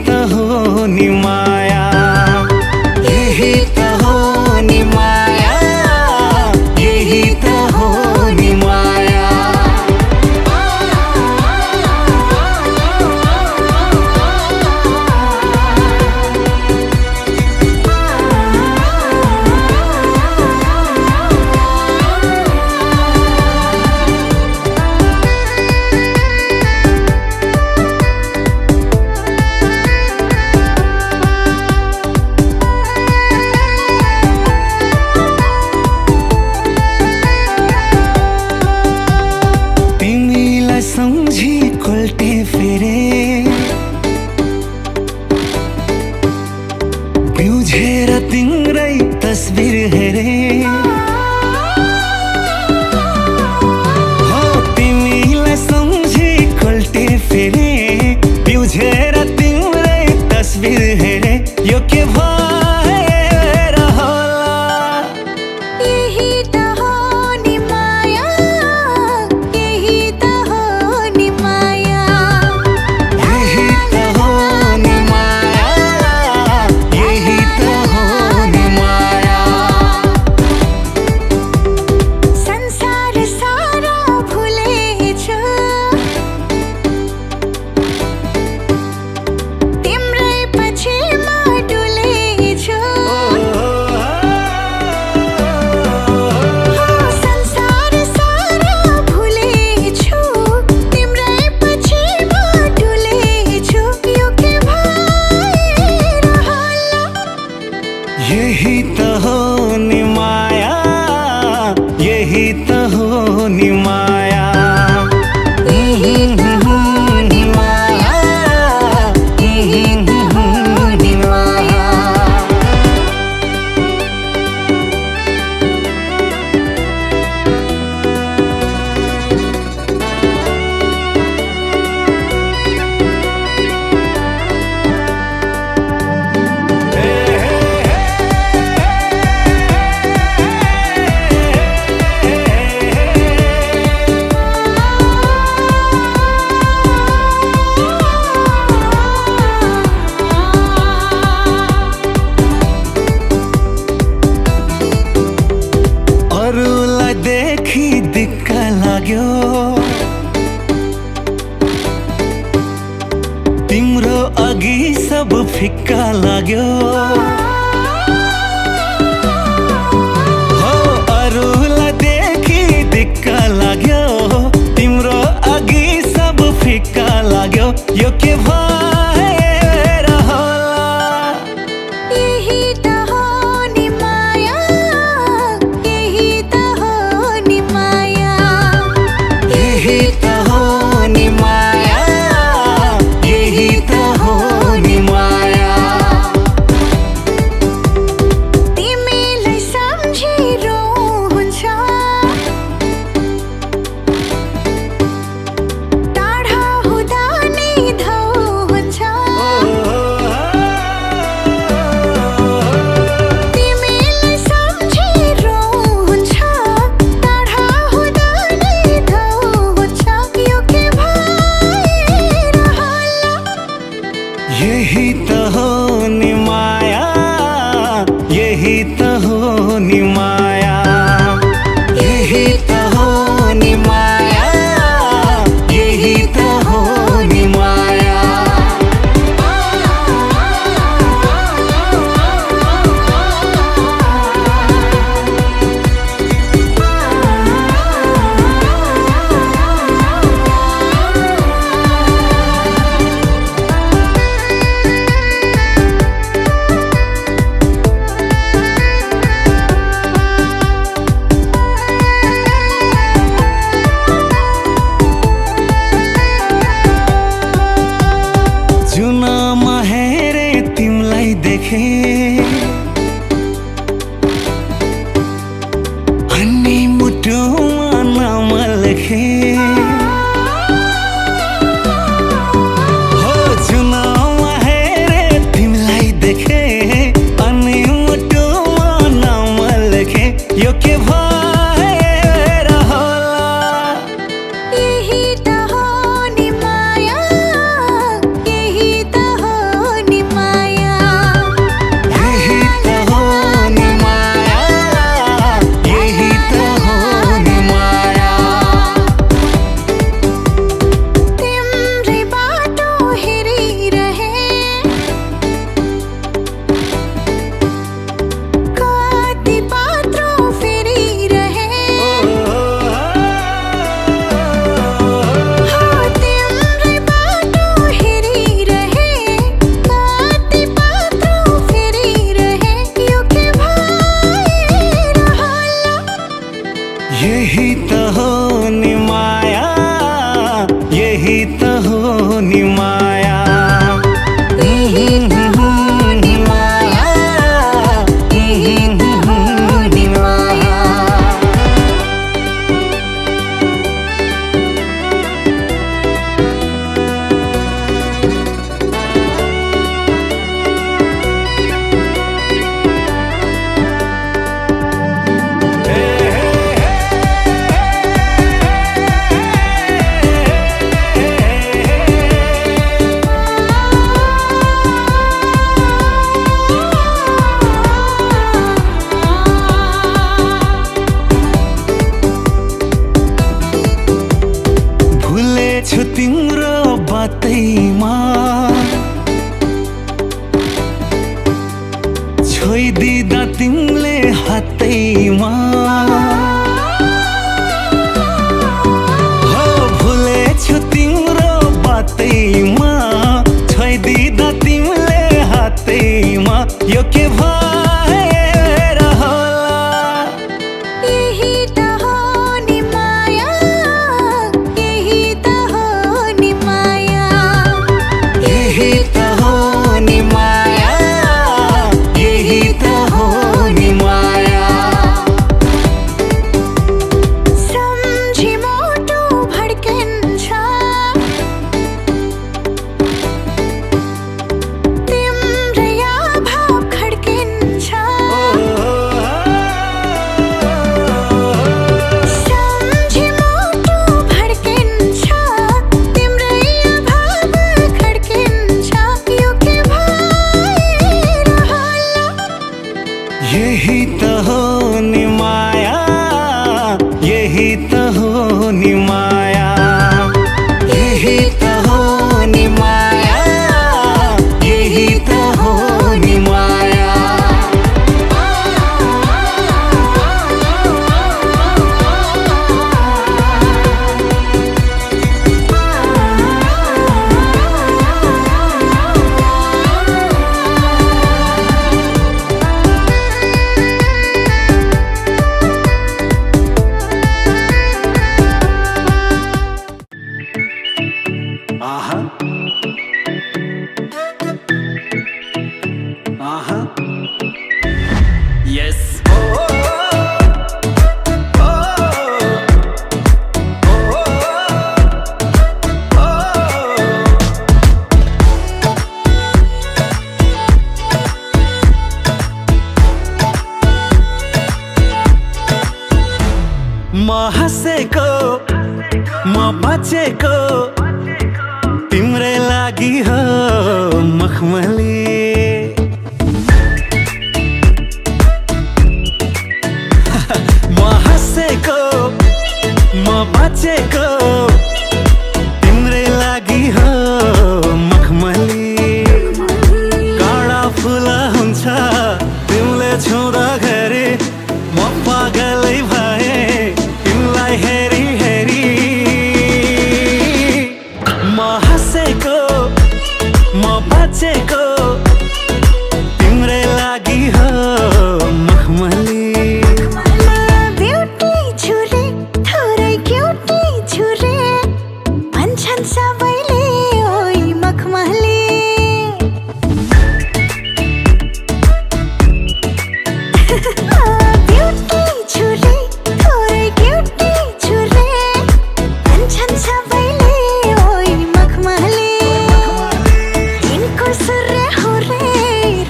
त हो नि माया, यही त हो नि माया, यही त हो नि माया। सम्झी कोल्टे फेरे बिउझेर तिम्रै तस्बिर हेरे, हो तिमीलाई सम्झी कोल्टे फेरे बिउझेर तिम्रै तस्बिर हेरे। यो के भएर होला, यही त हो नि माया, यही त हो नि माया, यही त हो नि माया, यही त हो नि माया। संसार सारा भुलेछु, तिम्रै पछिमा डुलेछु। संसार सारा भुलेछु, तिम्रै पछिमा डुलेछु। यो के भएर होला, यही त हो नि माया, यही त हो नि माया, यही त हो नि माया, यही त हो नि माया। अरूलाई देखी दिक्क लाग्यो, तिम्रो अघि सब फिक्का लाग्यो। हो अरूलाई देखी दिक्क लाग्यो, तिम्रो अघि सब फिक्का लाग्यो। यो के भएर होला, यही त हो नि माया, यही त हो नि माया, यही त हो नि माया, यही त हो नि माया। तिमीलाई सम्झिरो हुन्छ, टाढा हुँदा नै धौ हुन्छ। तिमीलाई सम्झिरो हुन्छ, टाढा हुँदा नै धौ हुन्छ। यो के भएर होला, यही त हो नि माया, यही त हो नि माया, यही त हो नि माया, यही त हो नि माया। जुनमा हेरे तिमलाई देखे, अनि मुटुमा नाम लेखे। हो जुनमा हेरे तिमलाई देखे, अनि मुटुमा नाम लेखे। यो के भएर होला, यही त हो नि माया, यही त हो तिमीले हातैमा यो के भएर होला यही त हो नि माया यही त हो नि माया यही त हो नि माया यही त हो नि माया सम्झी मोटो भड्किन्छ तिम्रै अभाव खड्किन्छ सम्झी मोटो भड्किन्छ तिम्रै अभाव खड्किन्छ यो के भएर होला यही त हो नि माया यही त हो नि माया यही त हो नि माया यही त हो नि माया आहा आहा यस म हँसेको म बाँचेको तिम्रै लागि हो मखमली म हँसेको म बाँचेको तिम्रै लागि हो मखमली काँडा फुला हुन्छ तिमीले छुँदाखेरि म पागलै भए तिमीलाई हेरी हेरी म हँसेको म बाँचेको तिम्रै लागि हो मखमली ब्युटी छुरे थोरै क्युटी छुरे भन्छन् सबैले ओइ मखमली ब्युटी छुरे थोरै क्युटी छुरे भन्छन् सबैले ओइ मखमली दिनको सूर्य हो रे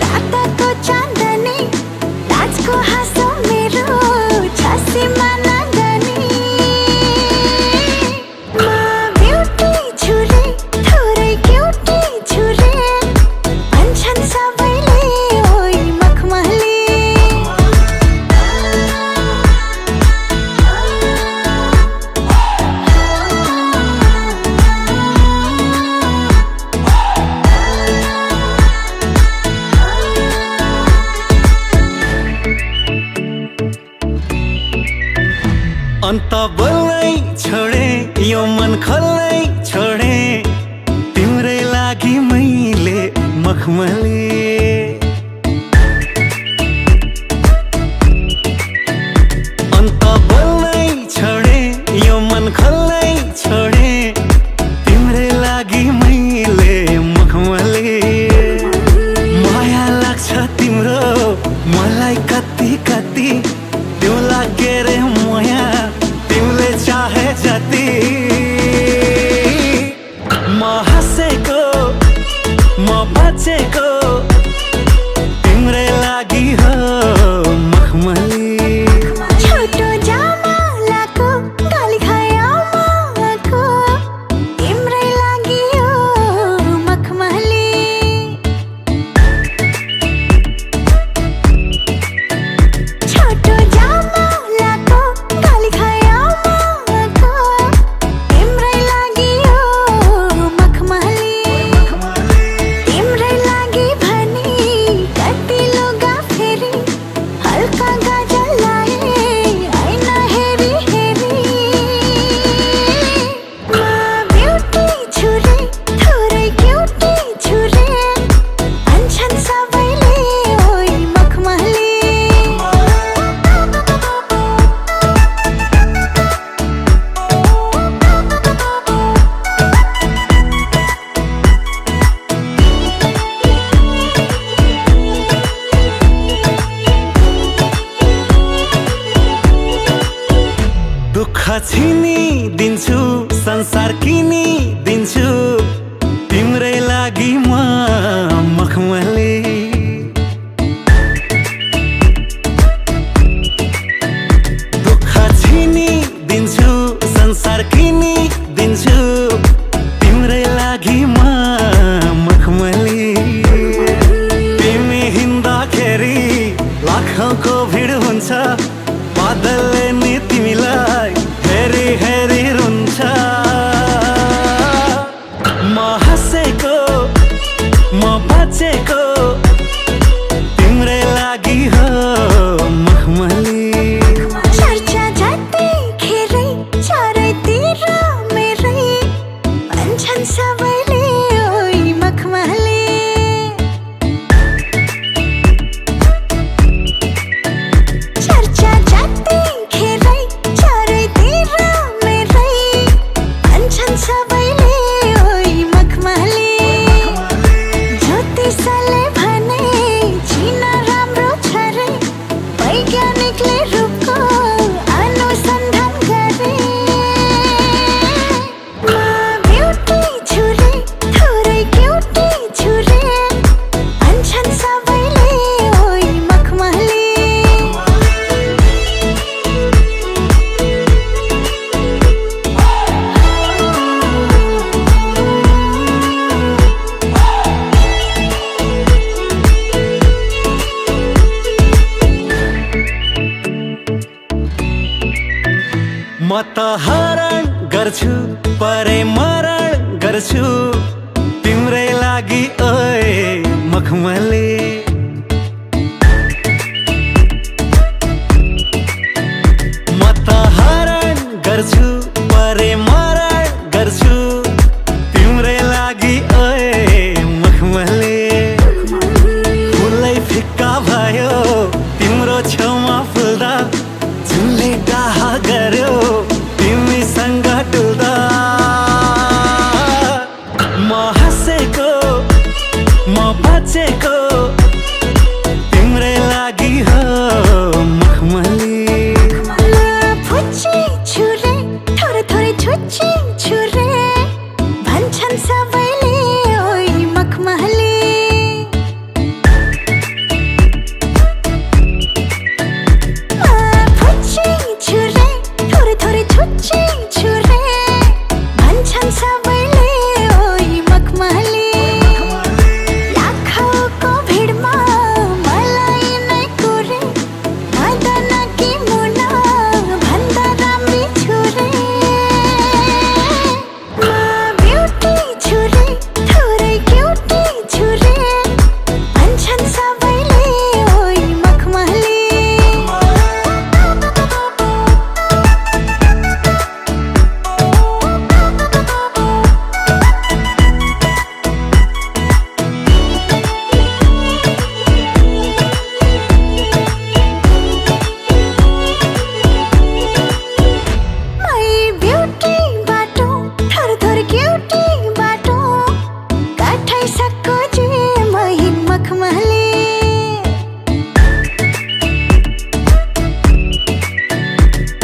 रातको चाँदनी राजको हाँसो मेरो छासीमा नगनी म ब्युटी छुरे थोरै क्युटी छुरे भन्छन् सबैले ओइ मखमली अन्त बोल्नै छोडे यो मन खोल्नै छोडे तिम्रै लागि मैले मखमली अन्त बोल्नै छोडे यो मन खोल्नै छोडे तिम्रै लागि मैले मखमली माया लाग्छ तिम्रो मलाई कति कति त्यो लागे रे माया तिमीले चाहे जति म हँसेको म बाँचेको तिम्रै लागि हो मखमली छोटो जामालाको गाली खायो माको तिम्रै लागि हो मखमली छोटो जामालाको गाली खायो माको तिम्रै लागि हो मखमली तिम्रै लागि बाँचेको तिम्रै लागि हो मखमली। चर्चा जतिखेरै चारैतिर मेरै भन्छन् सबैले ओइ मखमली। चर्चा जतिखेरै चारैतिर मेरै भन्छन् सबैले ओइ मखमली। ज्योतिषले भने चिन राम्रो छ रे, वैज्ञानिकले रूपको अनुसन्धान गरे। म ब्युटी छु रे, थोरै क्युटी छु रे भन्छन् सबैले ओइ मखमली। म त हरण गर्छु परे मरण गर्छु तिम्रै लागि ओए मखमली। म त हरण गर्छु परे मरण गर्छु तिम्रै लागि ओए मखमली। फुलै फिक्का भयो तिम्रो छेउमा फुल्दा, जुनले डाहा गर्यो तिमीसँग डुल्दा। म हाँसेको म बाँचेको तिम्रै लागि हो मखमली। म फुच्ची छु रे, थोरै थोरै छुच्ची छु रे भन्छन् सबैले ओइ मखमली। म फुच्ची छु रे, थोरै थोरै छुच्ची छु रे भन्छन् सबैले ओइ मखमली। लाखौँको भिडमा मलाई नै कोरे, मदनकी मुना भन्दा राम्री छु रे। म ब्युटी छु रे, थोरै क्युटी छु रे भन्छन् सबैले ओइ मखमली। मै ब्युटी बाटो, थोरै थोरै क्युटी बाटो काठाइसक्को जे मै मखमली।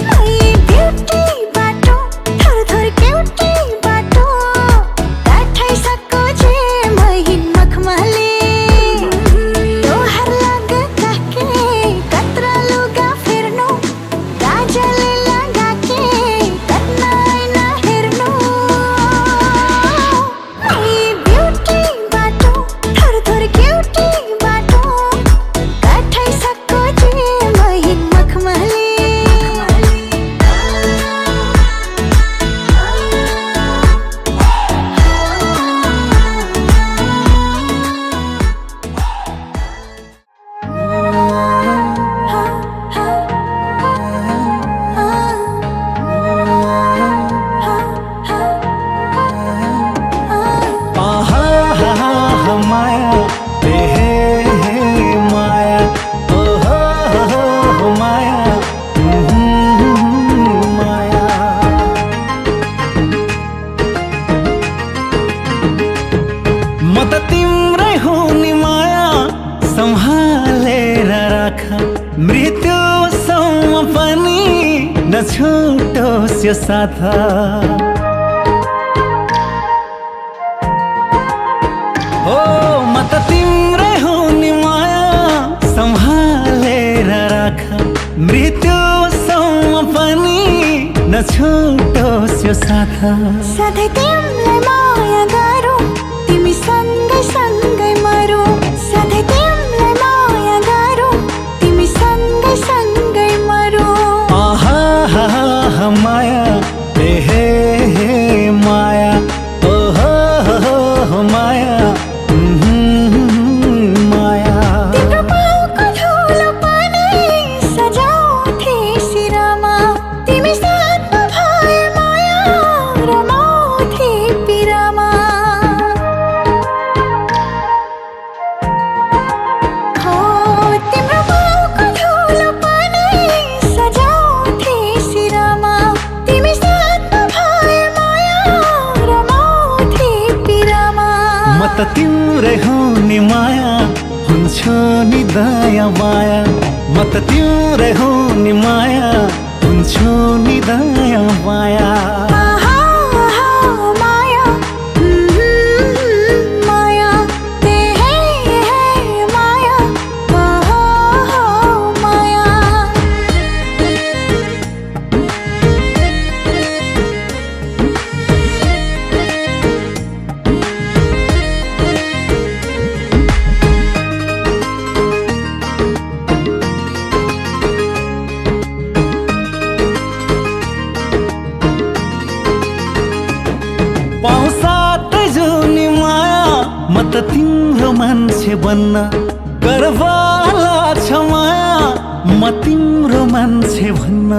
मै ब्युटी बाटो, थोरै थोरै क्युटी बाटो काठाइसक्को जे मै मखमली। तोहर लग काके कत्रा लुगा फेर्नु, काजल लगाके कतना ऐना हेर्नु। मै ब्युटी बाटो, थोरै थोरै क्युटी बाटो काठाइसक्को जे मै मखमली। आहा माया हे माया ओहो माया माया। म त तिम्रै हो नि माया, सम्हालेर राख मृत्युसम्म पनि नछुटोस् यो साथ। हो म त तिम्रै हो नि माया, सम्हालेर राख मृत्युसम्म पनि नछुटोस् यो साथ। सधैँ तिमीलाई माया गरौँ, तिमी सँगै सँगै मरौँ। सधैँ तिमीलाई माया गरौँ, तिमी सँगै सँगै मरौँ। आहा माया हे माया ओहो माया त तिम्रै हो नि माया हुन्छु नि दया माया म त तिम्रै हो नि माया हुन्छु नि दया माया आहा आहा माया माया ते है माया आहा माया पाउँसातै जुनी माया म त तिम्रो मान्छे बन्न गर्वला छ माया म तिम्रो मान्छे भन्न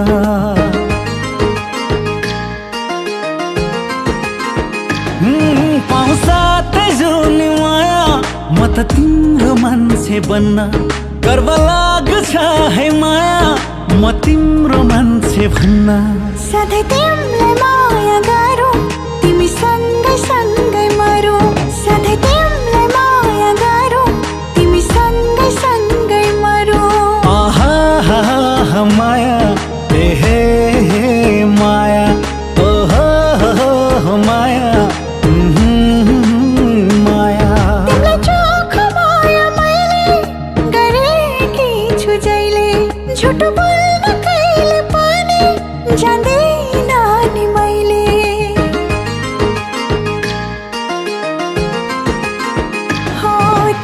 पाउँसातै जुनी माया म त तिम्रो मान्छे बन्न गर्व लाग्छ है माया म तिम्रो मान्छे भन्न सधैँ तिमीलाई माया गरौँ तिमी सँगै सँगै मरौँ सधैँ तिमीलाई माया गरौँ तिमी सँगै सँगै मरौँ आहा हा हा माया हे माया ओहो हो माया माया तिमीलाई चोख माया मैले गरेकी छु जहिले झुट बोल्न कहिले पनि जान्दिन नि मैले हो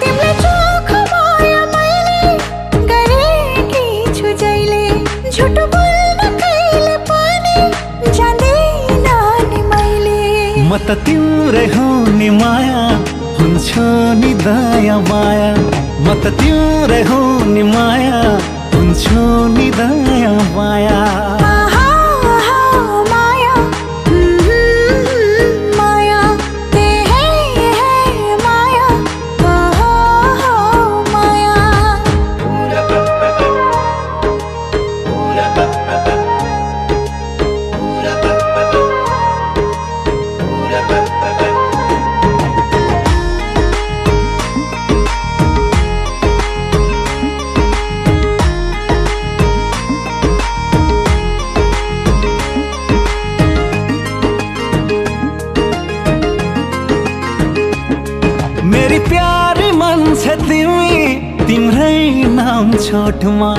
तिमीलाई चोख माया मैले गरेकी छु जहिले झुट बोल्न कहिले पनि जान्दिन नि मैले म त तिम्रै हो नि माया हुन्छु नि दया माया म त तिम्रै हो नि माया हुन्छु नि दया माया आहा आहा माया माया ते है माया आहा माया मेरी प्यारी मान्छे तिमी तिम्रै नाम छोटमा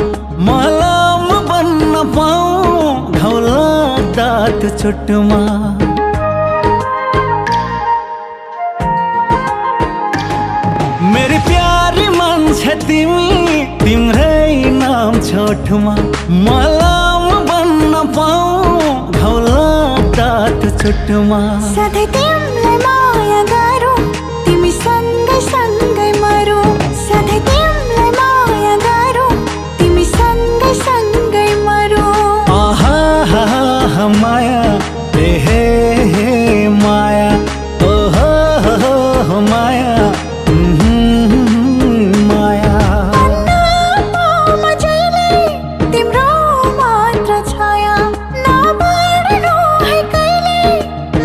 मलम बन्न पाऊँ घाउ लाग्दा त्यो चोटमा मेरी प्यारी मान्छे तिमी तिम्रै नाम छोटमा मलम बन्न पाऊँ घाउ लाग्दा त्यो चोटमा सधैँ तिमीलाई माया गरौँ तिमी सँगै सँगै मरौँ सधैँ तिमीलाई माया गरौँ तिमी सँगै सँगै मरौँ आहा हा हा माया हे माया ओहो हो माया माया अन्नमा जहिले तिम्रो मात्र छाया नबाड्नु है कहिले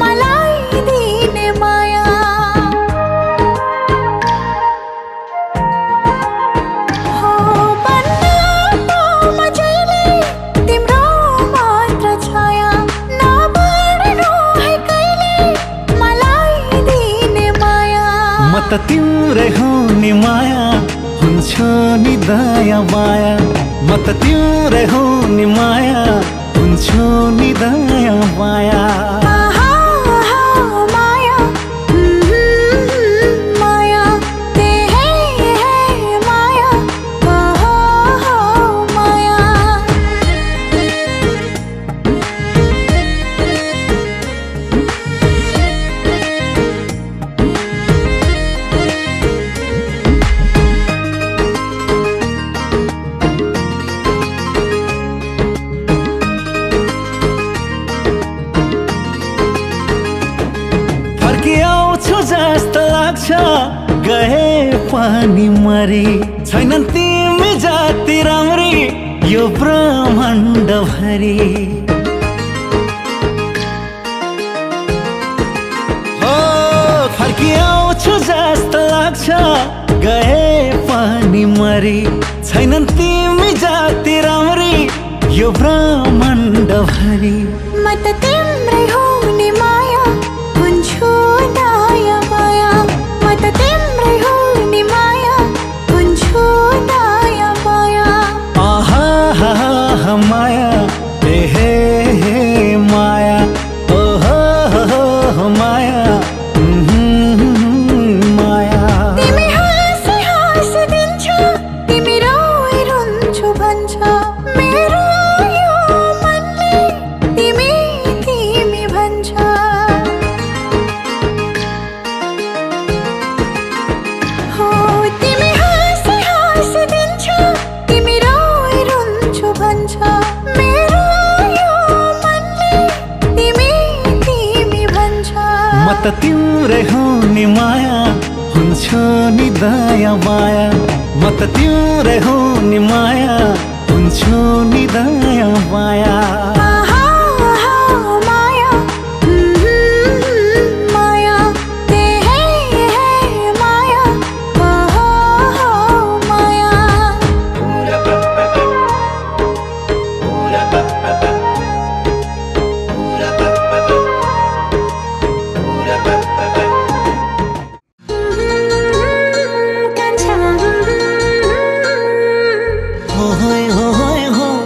मलाई दिने माया हो अन्नमा जहिले तिम्रो मात्र छाया नबाड्नु है कहिले मलाई दिने माया म त तिम्रै हो नि माया हुन्छु नि दया माया म त तिम्रै हो नि माया हुन्छु नि दया माया आहा आहा माया माया ते है माया आहा माया जस्तो लाग्छ गए पानी मरी छैनन् तिमी जाति राम्री यो ब्रह्माण्ड भरी हो फर्किआउँछु जस्तो गए पानी मरी छैनन् तिमी जाति राम्री यो ब्रह्माण्ड भरी म त तिम्रै हो नि माया हुन्छु दाया माया म त तिम्रै हो नि माया हुन्छु दाया माया आहा हा हा माया हे माया ओ हो माया माया तिमी हाँसी हाँसी दिन्छौ तिमी रोइ रुन्छु भन्छ मेरो यो मनले तिमी तिमी भन्छ हो तिमी हाँसी हाँसी दिन्छौ तिमी रोइ रुन्छु भन्छ मेरो यो मनले तिमी तिमी भन्छ म त तिम्रै हो नि माया हुन्छु नि दया माया म त तिम्रै हो नि माया हुन्छु नि दया माया आहा आहा माया माया ते हे माया आहा माया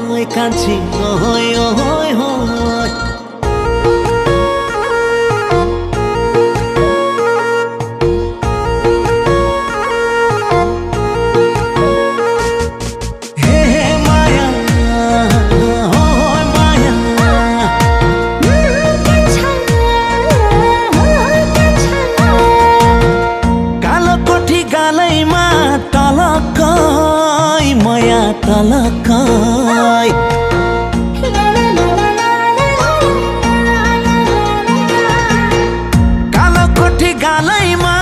होय कान्छी होय होय होय हे माया होय माया कालो कोठी गालैमा तलकै माया तलकै कालो कोठी गालैमा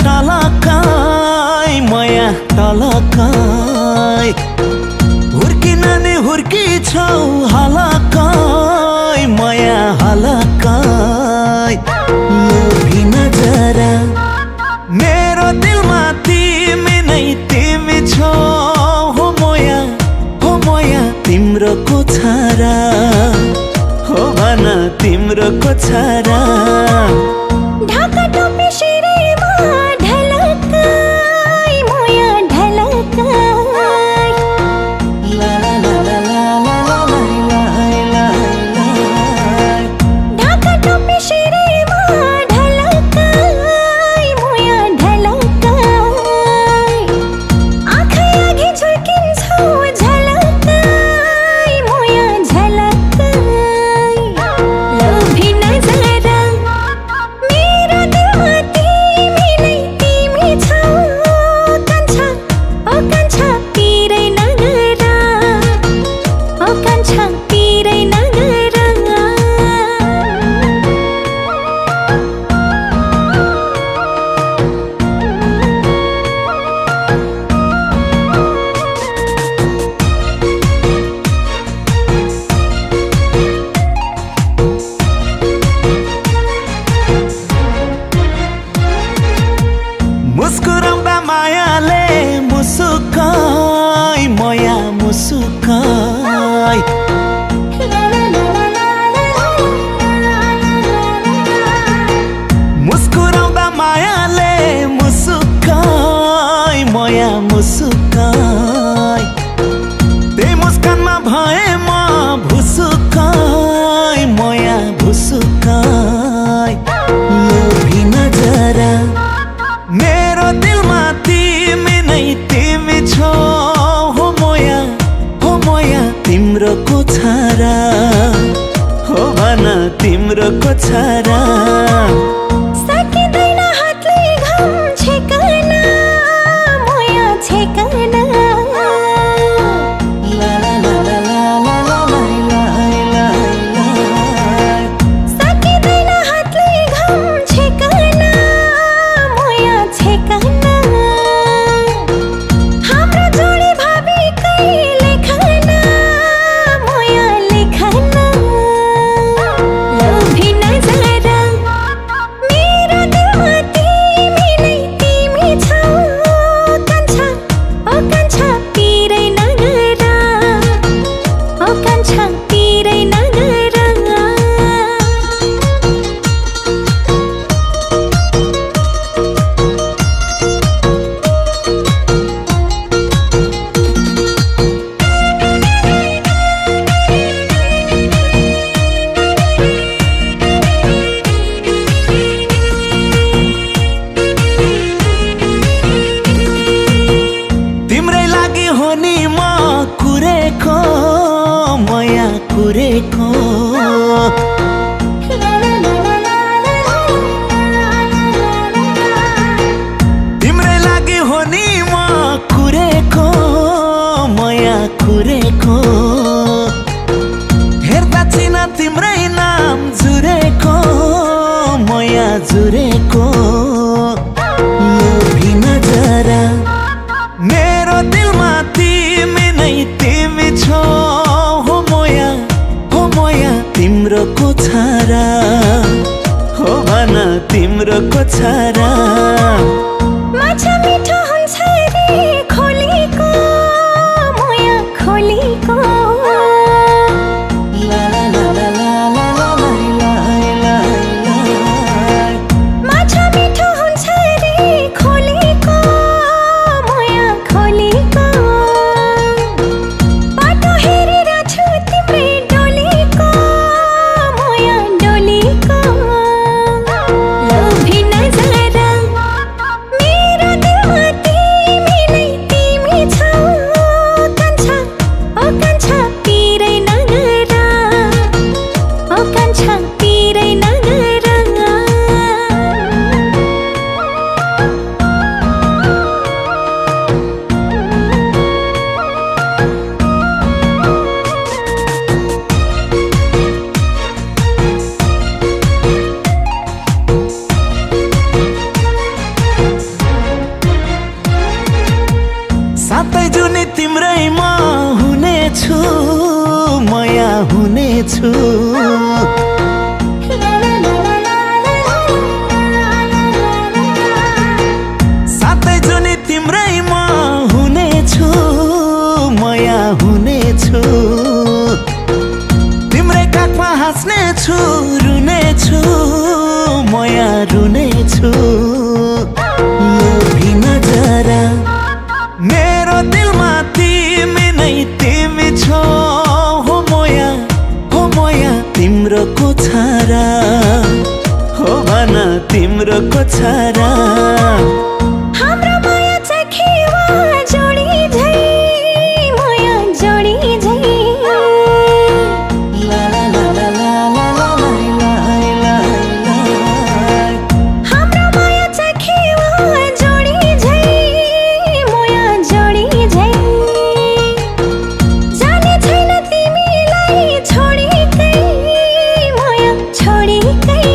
टलकै माया टलकै हुर्किन नि हुर्की छौ हलकै माया हलकै लोभी नजरा मेरो दिलमा तिमी नै तिमी छौ हो मोया तिम्रो कोछारा हो भन तिम्रो कोछारा ढाका टोपी शिरमा ढलकै मोया ढलकै ला ला ला ला ला ला ला ला ला ढाका टोपी शिरमा ढलकै मोया ढलकै आँखै अघि झुल्किन्छौ झलकै मोया झलकै लोभी नजरा मेरो दिलमा तिमी नै तिमी छौ कान्छा ओ कान्छा पिरै नगरा ओ कान्छा पिरै नगरा मुस्कुराउँदा मायाले मुसुकै माया मुसुकै मुस्कुराउँदा मायाले मुसुकै माया मुसुकै त्यही मुस्कानमा भए म भुसुकै माया भुसुकै लोभी नजरा मेरो दिलमा तिमी नै तिमी छौ हो मोया तिम्रो कोछारा हो भन तिम्रो कोछारा सकिँदैन हातले घाम छेकन मोया छेकन ला ला ला ला ला ला ला ला ला सकिँदैन हातले घाम छेकन मोया छेकन हाम्रो जोडी भावीकै लेखन मोया लेखन लोभी नजरा कोछारा हो भन तिम्रो कोछारा माछा मिठो हुन्छ रे खोलीको मोया खोलीको ला ला ला ला ला ला ला ला ला माछा मिठो हुन्छ रे खोलीको मोया खोलीको बाटो हेरेर छु तिम्रै डोलीको मोया डोलीको लोभी नजरा मेरो दिलमा तिमी नै तिमी छौ कान्छा ओ कान्छा पिरै नगरा ओ कान्छा पिरै नगरा सातै जुनी तिम्रैमा हुनेछु म यहाँ हुनेछु सातै जुनी तिम्रैमा हुनेछु म यहाँ हुनेछु तिम्रै काखमा हाँस्नेछु रुनेछु म यहाँ रुनेछु लोभी नजरा मेरो दिलमा तिमी नै तिमी छौ हो मोया तिम्रो कोछारा हो भन तिम्रो कोछारा हाम्रो माया चाहिँ खेवा जोडी झै मोया जोडी झै ला ला ला ला ला ला ला ला ला हाम्रो माया चाहिँ खेवा जोडी झै मोया जोडी झै जाने छैन तिमीलाई छोडिकै मोया छोडिकै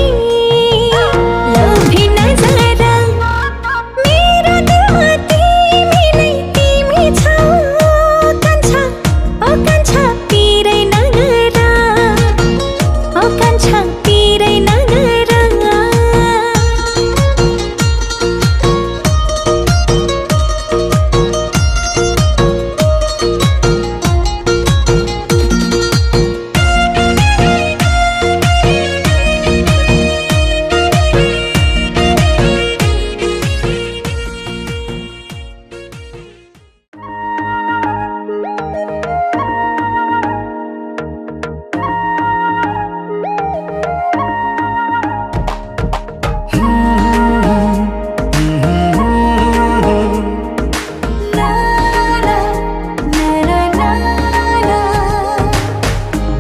लोभी नजरा मेरो दिलमा तिमी नै तिमी छौ कान्छा ओ कान्छा पिरै नगरा ओ कान्छा पिरै नगरा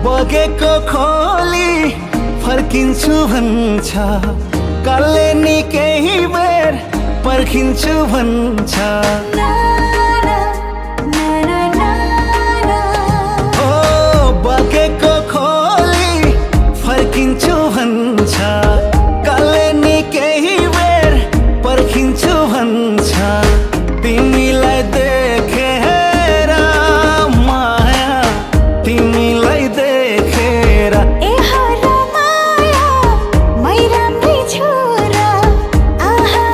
बगेको खोली फर्किन्छु भन्छ कालले नि केही बेर पर्खिन्छु भन्छ ओ बगेको खोली फर्किन्छु भन्छ कालले नि केही बेर पर्खिन्छु भन्छ तिमीलाई देखेर माया तिमीलाई देखेर ए हर माया मै राम्रै छु र आहा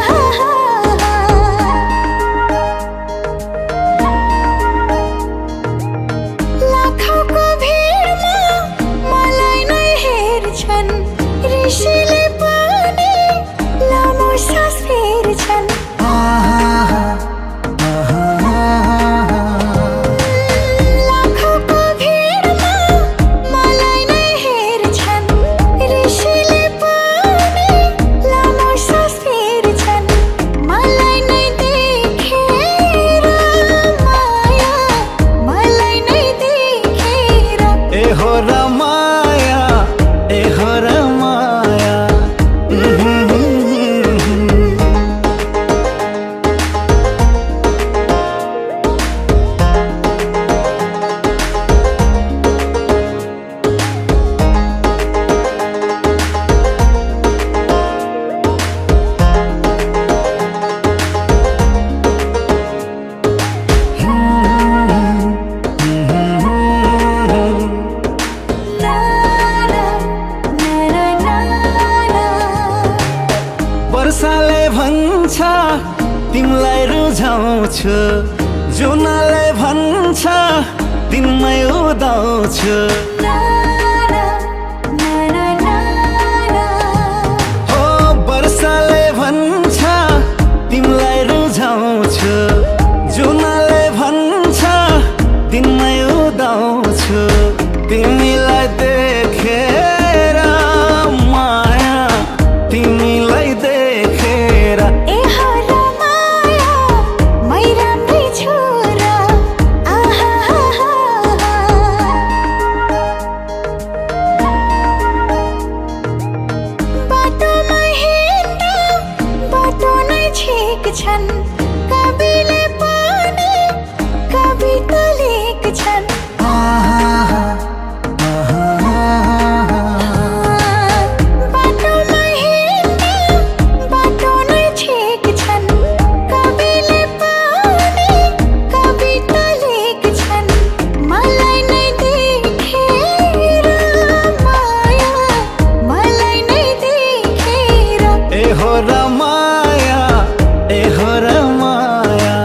उदाउँछु जुनले भन्छ दिनमै उदाउँछु ना ना ना ना ना ना हो वर्षाले भन्छ तिमीलाई रुझाउँछु जुनले भन्छ दिनमै उदाउँछु तिमीलाई देखेर माया तिमीलाई देखेर ए हो र माया मै राम्रै छु र आहा बाटोमा हिँड्दा बाटो नै छेक्छन् कविले पनि कविता लेख्छन् बाटोमा हिँड्दा बाटो नै छेक्छन् कविले पनि कविता लेख्छन् मलाई नै देखेर माया मलाई नै देखेर ए हो र माया ए हो र माया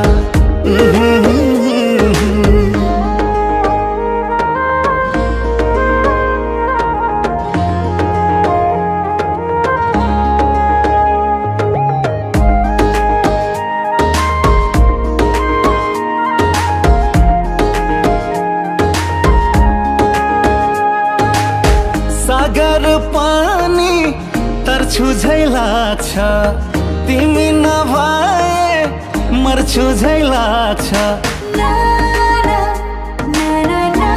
सागर पानी तर्छु झै लाग्छ तिमी नभए मर्छु झै लाग्छ ना ना ना ना ना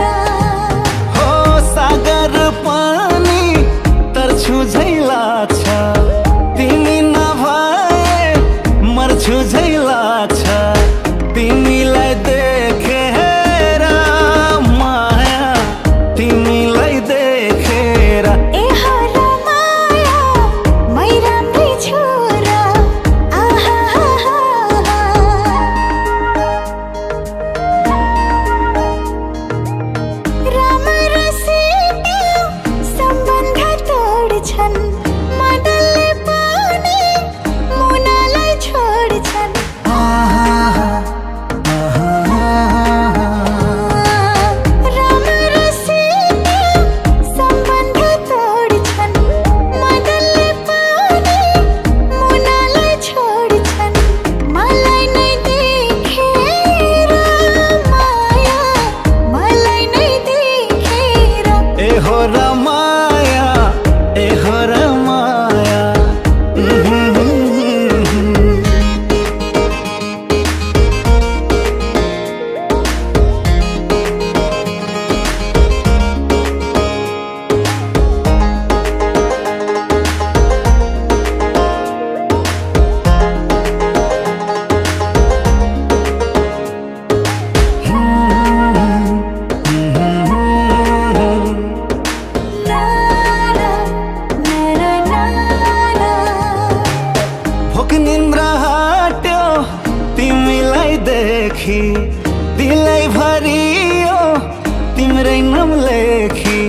ना हो सागर पानी तर्छु झै लाग्छ तिमी नभए मर्छु झै लाग्छ तिमीलाई देखेर माया तिमीलाई देखेर ए हो र माया मै राम्रै छु र आहा राम र सीता सम्बन्ध तोड्छन् मदनले पनि मुनालाई छोड्छन् राम र सीता सम्बन्ध तोड्छन् मदनले पनि मुनालाई छोड्छन् मलाई नै देखेर माया मलाई नै देखेर ए हो र माया ए हो र माया ना ना ना ना ना ना भोक निन्द्रा हट्यो तिमीलाई देखी दिलै भरियो तिम्रै नाम लेखी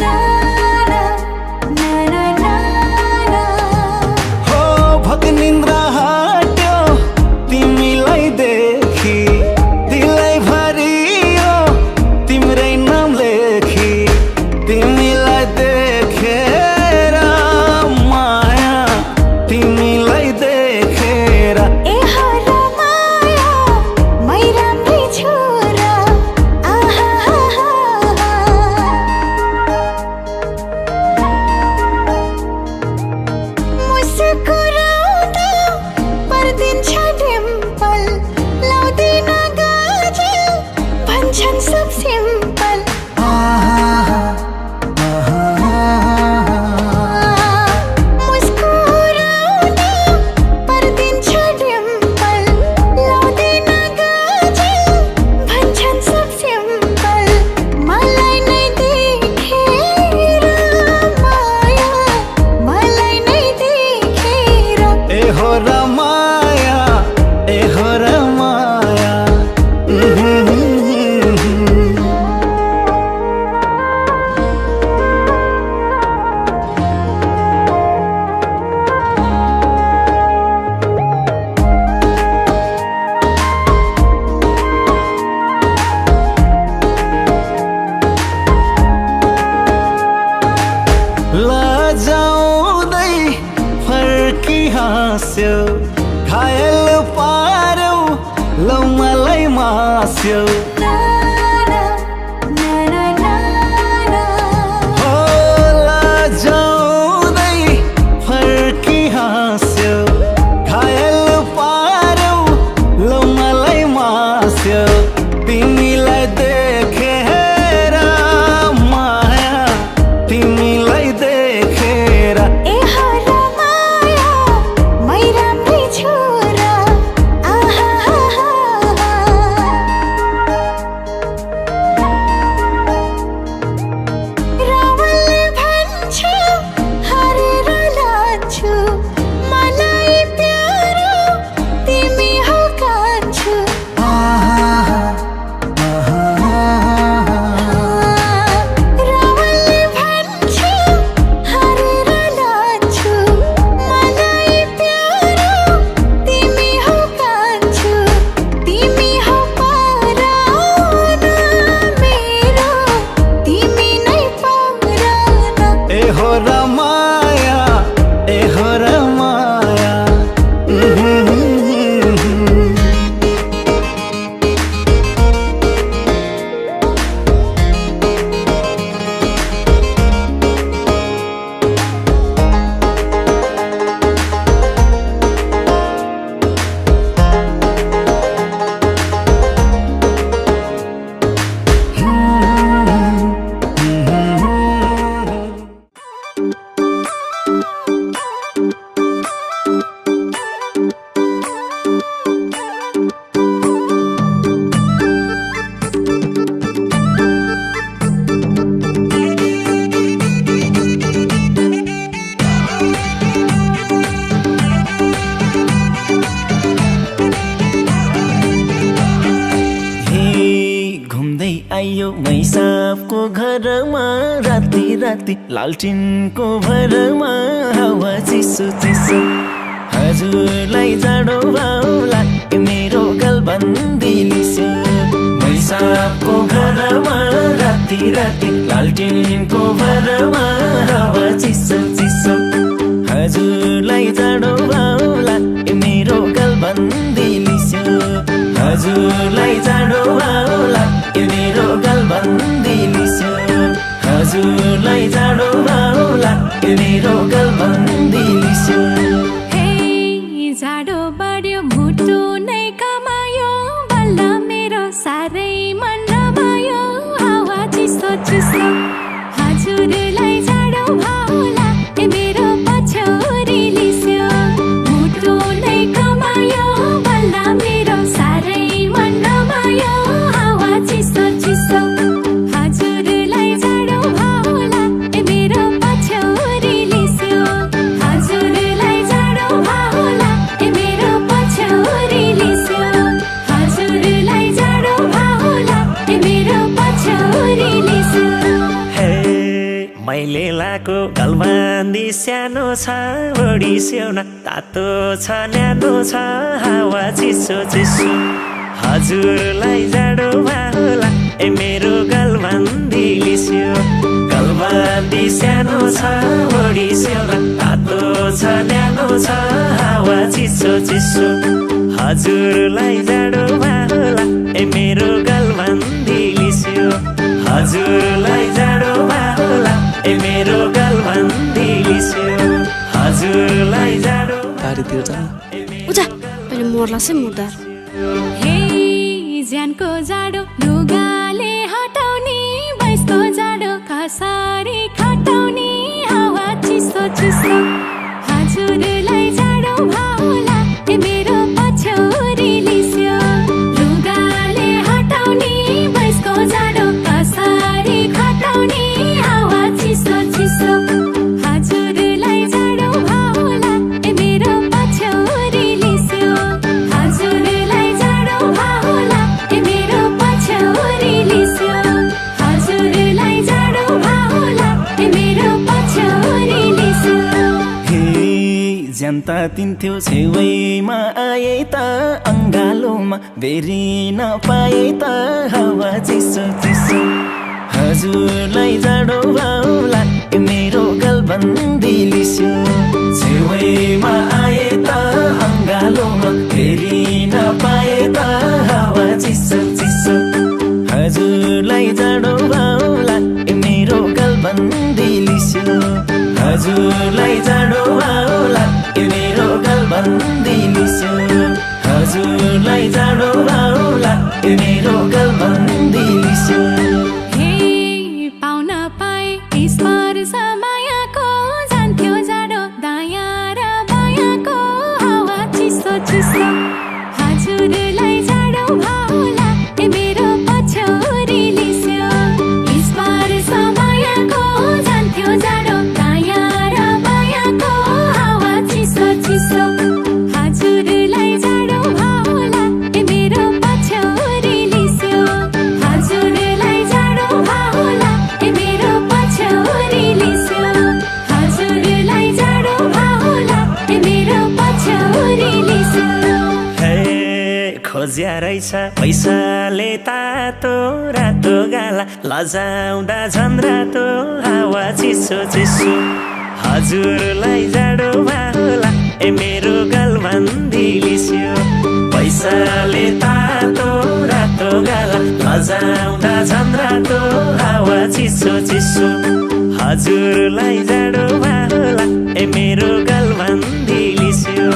ना ना ना ना ना ना हो भोक निन्द्रा हट्यो तिमीलाई देखी दिलै भरियो तिम्रै नाम लेखी तिमीलाई देखेर माया तिमीलाई देखेर ए हो र माया मै राम्रै छु हाँस्यो घायल पार्यौ लौ मलाई मास्यो ना ना ना ना ना ना हो लजाउँदै फर्की हाँस्यो घायल पार्यौ लौ मलाई मास्यो तिमीलाई देखेर माया तिमीलाई देखेर ए हरा माया मै राम्रै छोरा आहा रावलले भन्छ हरेर लान्छु मलाई प्यारो तिमी हो कान्छु रावलले भन्छ हरेर लान्छु मलाई प्यारो तिमी हो कान्छु तिमी हो पराना मेरो तिमी नै पराना ए हो रमाया ए हो रमाया घुम्दै आयो मैसाबको घरमा राति राति लालटिनको भरमा हावा चिसो चिसो हजुरलाई जाडो भाउला मेरो गलबन्दी लिसो मैसाबको घरमा राति राति लालटिनको भरमा हावा चिसो चिसो हजुरलाई जाडो भाउला मेरो गलबन्दी लिसो हजुरलाई जाडो भाउला मेरो गलबन्दी लिसो हजुरलाई जाडो भाउला मेरो गलबन्दी लिसो हे जाडो बढ्यो मुटु नै कमायो बल्ल मेरो साह्रै मन रमायो हावा चिसो चिसो हजुरलाई जाडो भाउला मेरो पछौरी लिस्यो मुटु नै कमायो बल्ल मेरो साह्रै मन रमायो हावा चिसो चिसो हजुरलाई जाडो भाउला मेरो पछौरी लिस्यो हजुरलाई जाडो भाउला मेरो पछौरी लिस्यो हजुरलाई जाडो भाउला मेरो पछौरी लिस्यो हे मैले लाको गलबन्दी सानो छ बढी स्याउन तातो छ न्यानो छ हावा चिसो चिसो हजुरलाई जाडो भाउला मेरो गलबन्दी लिस्यो गलबन्दी सानो छ बढी स्याउन तातो छ न्यानो छ हावा चिसो चिसो हजुरलाई जाडो भाउला मेरो गलबन्दी लिस्यो हजुरलाई जाडो भाउला मेरो गलबन्दी लिस्यो हजुरलाई जाडो बारीतिर जानु उजा पहिले मोर्ला से मुर्दार हे ज्यानको जाडो लुगाले हटाउने बैसको जाडो खसारी खटाउने हावा चिसो चिसो हजुरलाई जाडो भाउला मेरो पछौरी लिस्यो लुगाले हटाउने बैसको जाडो खसारी खटाउने हावा चिसो चिसो हजुरलाई जाडो भाउला मेरो पछौरी लिस्यो हजुरलाई जाडो भाउला मेरो पछौरी लिस्यो हजुरलाई जाडो भाउला मेरो पछौरी लिस्यो हे ज्यान्ता तिन्थ्यो छेउमा आए त अङ्गालोमा बेरी नपाए त हावा चिसो चिसो हजुरलाई जाडो भाउला मेरो गलबन्दी लिस्यो छेउमा आए त अङ्गालोमा फेरि नपाए त हावा चिसो चिसो हजुरलाई जाडो भाउला मेरो गलबन्दी लिस्यो हजुरलाई जाडो भाउला मेरो गलबन्दी लिस्यो हजुरलाई जाडो भाउला मेरो गलबन्दी लिस्यो हे पाउन पाए स्पर्श मायाको जान्थ्यो जाडो दायाँ र बायाँको हावा चिसो चिसो हजुरलाई जाडो भाउला मेरो पछौरी लिस्यो स्पर्श मायाको जान्थ्यो जाडो दायाँ र बायाँको हावा चिसो चिसो हजुरलाई जाडो भाउला मेरो पछौरी लिस्यो हजुरलाई जाडो भाउला मेरो पछौरी लिस्यो हजुरलाई जाडो भाउला मेरो पछौरी लिस्यो हे खोज्या रहेछ पैसाले तातो रातो गाला लजाउँदा झन् रातो हावा चिसो चिसो हजुरलाई जाडो भाउला मेरो गलबन्दी लिस्यो पैसाले तातो रातो गाला लजाउँदा झन् रातो हावा चिसो चिसो हजुरलाई जाडो भाउला मेरो गलबन्दी लिस्यो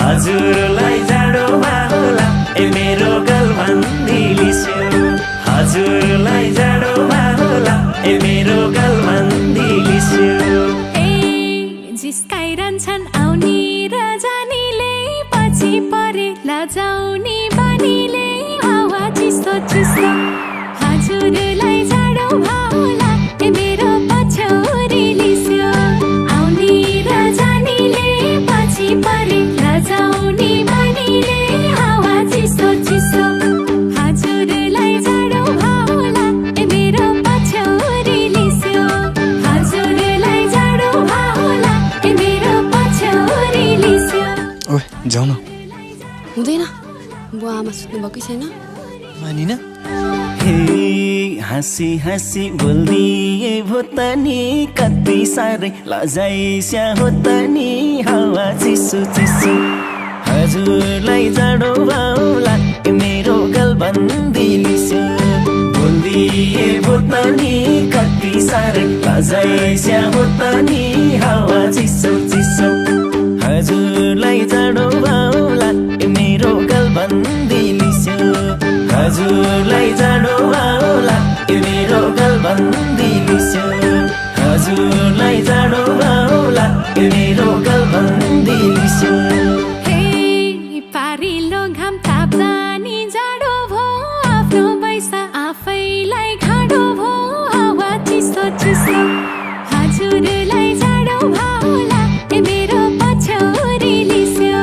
हजुरलाई जाडो भाउला मेरो गलबन्दी लिस्यो हजुरलाई जाडो भाउला मेरो गलबन्दी लिस्यो जिस्काइरहन्छन् आउने र जानेले पछि परे लजाउने बानीले हावा चिसो चिसो हजुरलाई जाडो भाउला मेरो पछौरी लिस्यो आउने र जानेले पछि परे लजाउने बानीले हावा चिसो चिसो हजुरलाई जाडो भाउला मेरो पछौरी लिस्यो हजुरलाई जाडो भाउला मेरो पछौरी लिस्यो ओए जाऊ न हुँदैन बुवा आमा सुत्नु भएकै छैन मानिन हे हाँसी हाँसी बोल्दिए भो त नि कति साह्रै लजाइस्या हो त नि हावा चिसो चिसो हजुरलाई जाडो भाउला मेरो गलबन्दी लिस्यो बोल्दिए भो त नि कति साह्रै लजाइस्या हो त नि हावा चिसो चिसो हजुरलाई जाडो भाउला मेरो गलबन्दी लिस्यो हजुरलाई जाडो भाउला मेरो गलबन्दी लिस्यो हजुरलाई जाडो भाउला मेरो गलबन्दी लिस्यो हे पारिलो घाम ताप्दा नि जाडो भो आफ्नो बैसा आफैलाई घाडो भो हावा चिसो चिसो हजुरलाई जाडो भाउला मेरो पछौरी लिस्यो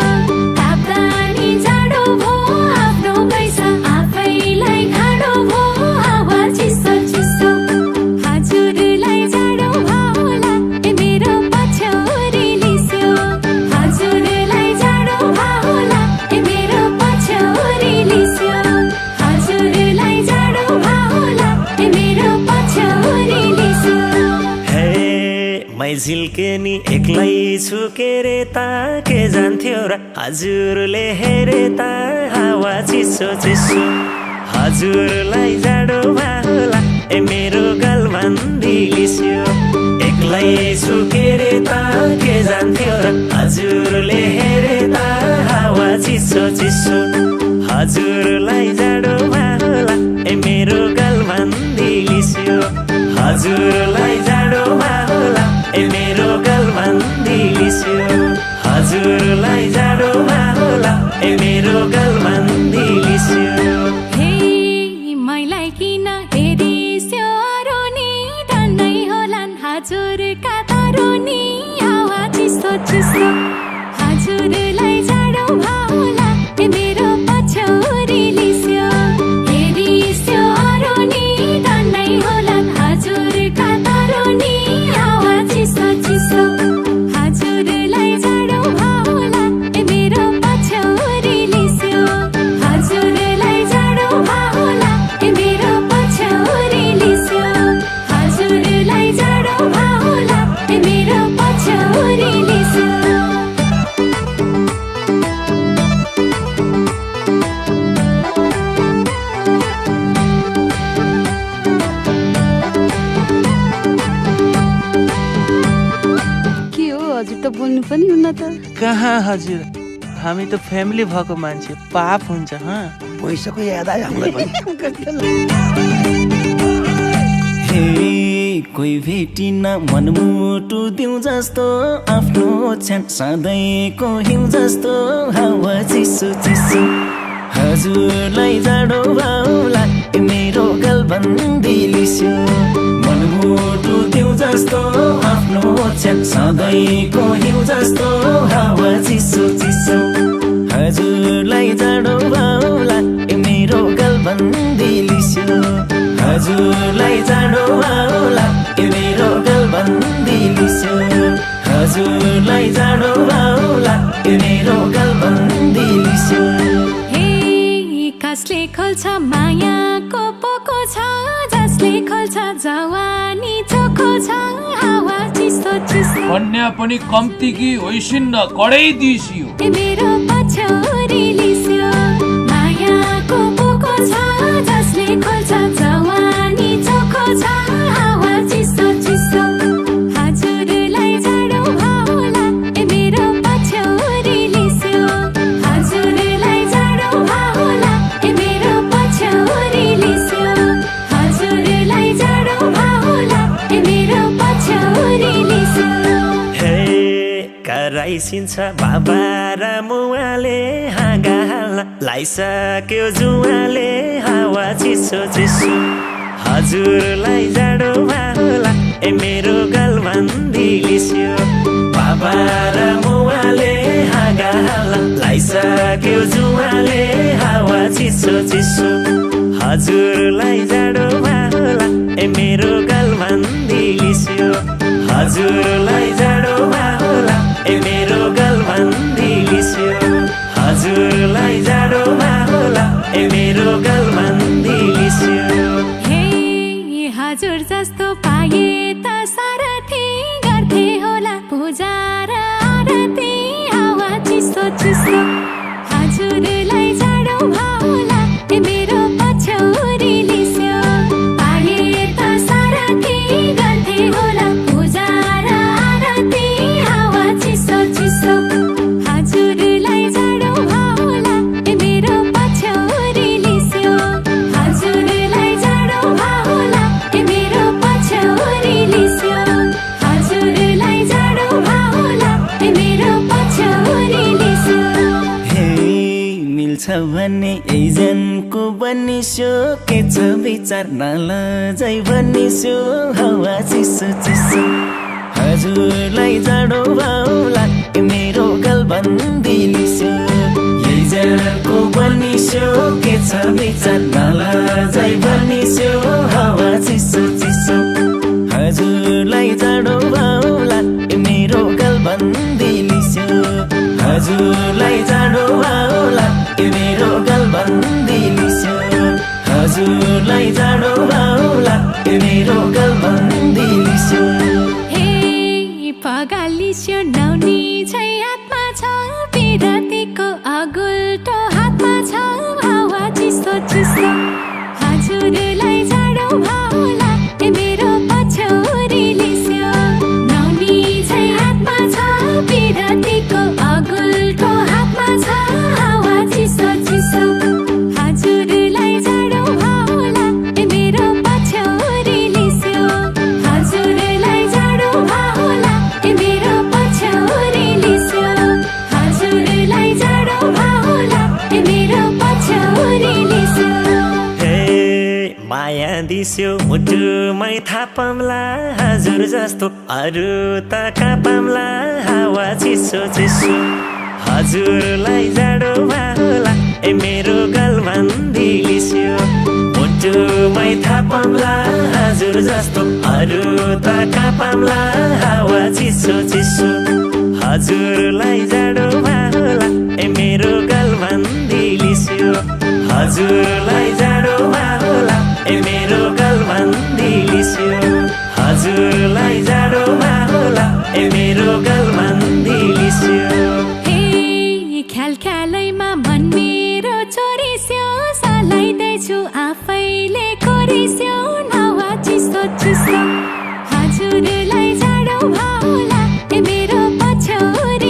ताप्दा नि जाडो भो आफ्नो बैसा आफैलाई घाडो भो हावा चिसो चिसो हजुरलाई जाडो भाउला मेरो पछौरी लिस्यो हजुरलाई जाडो भाउला मेरो पछौरी लिस्यो हजुरलाई जाडो भाउला मेरो पछौरी लिस्यो हे मै झिल्के नि एक्लै छु के रे त के जान्थ्यो र हजुरले हेरे त हावा चिसो चिसो हजुरलाई जाडो भाउला मेरो गलबन्दी लिस्यो एक्लै छु के रे त के जान्थ्यो र हजुरले हेरे त हावा चिसो चिसो हजुरलाई जाडो भाउला मेरो गलबन्दी लिस्यो हजुरलाई जाडो भाउला मेरो गलबन्दी लिस्यो हजुरलाई जाडो भाउला मेरो गलबन्दी लिस्यो हे मैलाई किन हेरिस्यो अरुनी डन्नै होलान् हजुरका तरुनी हावा चिसो चिसो हजुरलाई जाडो भाउला मेरो पछौरी लिस्यो पनि हुन्न त। कहाँ हजुर, हामी त फ्यामिली भएको मान्छे, पाप हुन्छ। पैसाको याद आयो हामीलाई पनि। हे कोही भेटिन मनमुटु दिउँ जस्तो, आफ्नो छ्यान सधैँको हिउँ जस्तो, हावा चिसो चिसो हजुरलाई जाडो भाउला मेरो गलबन्दी लिस्यो। मनमुटु दिउँ जस्तो, आफ्नो छ्यान सधैँको हिउँ जस्तो, हावा चिसो चिसो हजुरलाई जाडो भाउला मेरो गलबन्दी लिस्यो। हजुरलाई जाडो भाउला मेरो गलबन्दी लिस्यो। हजुरलाई जाडो भाउला मेरो गलबन्दी लिस्यो। कसले खोल्छ मायाको पोको छ, जसले खोल्छ जवानी चोखो छ, हावा चिसो चिसो कन्या पनि कम्ती कि होइसिन्न कडै दिसियो। मेरो पछौरी लिस्यो। मायाको पोको छ, जसले खोल्छ जवानी चोखो छ, हावा चिसो चिसो हजुरलाई जाडो भाउला मेरो पछौरी लिस्यो। हजुरलाई जाडो भाउला मेरो पछौरी लिस्यो। हजुरलाई जाडो भाउला मेरो पछौरी लिस्यो। हे कराइसिन्छ बाबा र मुवाले, हाँगा लाइसक्यो जुवाले, हावा चिसो चिसो हजुरलाई जाडो भाउला मेरो गलबन्दी लिस्यो। बाबा र मुवाले, हाँगा लाइसक्यो जुवाले, हावा चिसो चिसो हजुरलाई जाडो भाउला मेरो गलबन्दी लिस्यो। हजुरलाई जाडो भाउला मेरो गलबन्दी लिस्यो। हजुरलाई जाडो भाउला मेरो गलबन्दी लिस्यो। हे हजुर जस्तो पाए त सारथी, गर्थे होला पूजा र आरती, हावा चिसो चिसो हजुरलाई जाडो भाउला मेरो पछौरी लिस्यो। पाए त सारथी, गर्थे होला पूजा र आरती, हावा चिसो चिसो हजुरलाई जाडो भाउला मेरो पछौरी लिस्यो। हजुरलाई जाडो भाउला मेरो पछौरी लिस्यो। हजुरलाई जाडो भाउला मेरो पछौरी लिस्यो। हे मिल्छ भने एजेन्टको बनिस्यो, के छ विचार नलजाइ बनिस्यो, हावा चिसो चिसो हजुरलाई जाडो भाउला मेरो गलबन्दी लिस्यो। एजेन्टको बनिस्यो, के छ विचार नलजाइ बनिस्यो, हावा चिसो चिसो हजुरलाई जाडो भाउला मेरो गलबन्दी लिस्यो। हजुरलाई जाडो भाउला मेरो गलबन्दी लिस्यो। हजुरलाई जाडो भाउला मेरो गलबन्दी लिस्यो। हे पगालिस्यो नौनी छै हातमा छ, विरतीको अगुल्टो हातमा छ, हावा चिसो चिसो हजुरलाई जाडो भाउला मेरो पछौरी लिस्यो। नौनी छै हातमा छ, विरतीको अगुल्टो हातमा छ, हावा चिसो चिसो हजुरलाई जाडो भाउला मेरो पछौरी लिस्यो। हजुरलाई जाडो भाउला मेरो पछौरी लिस्यो। हजुरलाई जाडो भाउला मेरो पछौरी लिस्यो। हे माया दिस्यो मुटुमै थापम्ला, हजुर जस्तो अरू त कापम्ला, हावा चिसो चिसो हजुरलाई जाडो भाउला मेरो गलबन्दी लिस्यो। मुटुमै थापम्ला, हजुर जस्तो अरू त कापम्ला, हावा चिसो चिसो हजुरलाई जाडो भाउला मेरो गलबन्दी लिस्यो। हजुरलाई जाडो भाउला मेरो गलबन्दी लिस्यो। हजुरलाई जाडो भाउला मेरो गलबन्दी लिस्यो। हे ख्याल ख्यालैमा मन मेरो चोरिस्यो, सलाइदैछु आफैले कोरिस्यो, हावा चिसो चिसो हजुरलाई जाडो भाउला मेरो पछौरी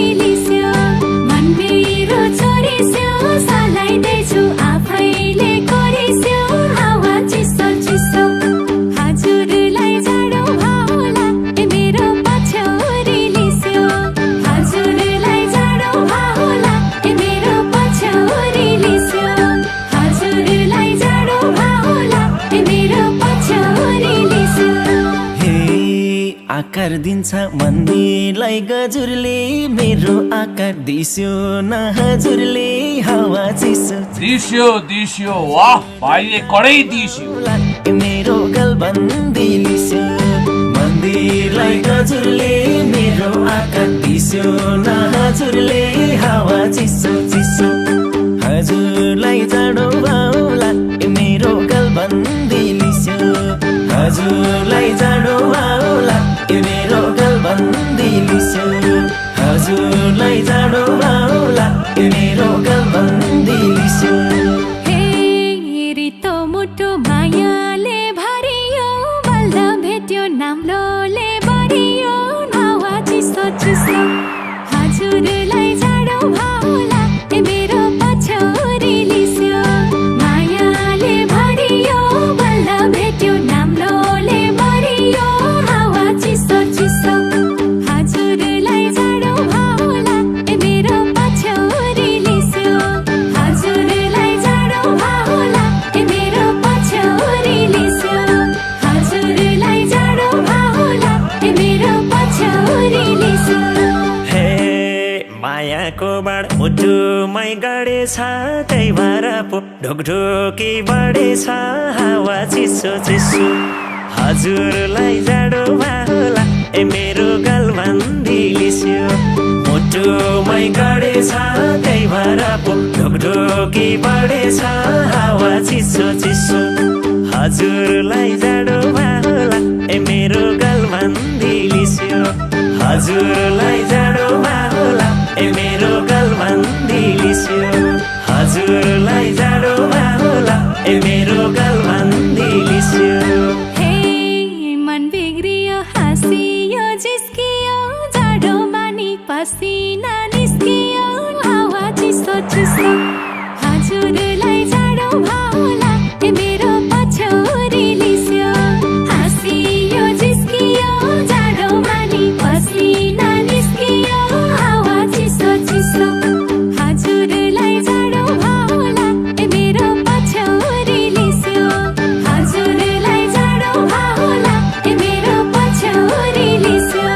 गरिदिन्छ मन्दिरलाई गजुरले मेरो आकार दिस्यो न हजुरले हावा चिसो दिस्यो वाह भाइले कडै दिस्यो मेरो गलबन्दी लिस्यो मन्दिरलाई गजुरले मेरो आकार दिस्यो न हजुरले हावा चिसो चिसो हजुरलाई जाडो भाउला मेरो गलबन्दी लिस्यो हजुरलाई जाडो भाउला मेरो गलबन्दी लिस्यो हजुरलाई जाडो भाउला मेरो गलबन्दी लिस्यो हे रितो मुटु मायाले भरियो बल्ल भेट्यो नाम्लोले भरियो हावा चिसो चिसो हजुरलाई जाडो भाउला मेरो पछौरी लिस्यो मायाले भरियो बल्ल भेट्यो नाम्लोले भरियो हावा चिसो चिसो हजुरलाई जाडो भाउला मेरो पछौरी लिस्यो हजुरलाई जाडो भाउला मेरो पछौरी लिस्यो हजुरलाई जाडो भाउला मेरो पछौरी लिस्यो हे मायाको बाण मुटुमै गडेछ त्यही भएर पो ढोकढोकी बढेछ हावा चिसो चिसो हजुरलाई जाडो भाउला मेरो गलबन्दी लिस्यो मुटुमै गडेछ त्यही भएर पो ढोकढोकी बढेछ हावा चिसो चिसो हजुरलाई जाडो भाउला मेरो गलबन्दी लिस्यो हजुरलाई जाडो भाउला मेरो गलबन्दी लिस्यो हजुरलाई जाडो भाउला मेरो गलबन्दी लिस्यो हे मन बिग्रियो हाँसियो जिस्कियो जाडो मानी पसिना निस्कियो हावा चिसो चिसो हजुरलाई जाडो भाउला मेरो पछौरी लिस्यो हाँसियो जिस्कियो जाडो मानी पसिना निस्कियो हावा चिसो चिसो हजुरलाई जाडो भाउला मेरो पछौरी लिस्यो हजुरलाई जाडो भाउला मेरो पछौरी लिस्यो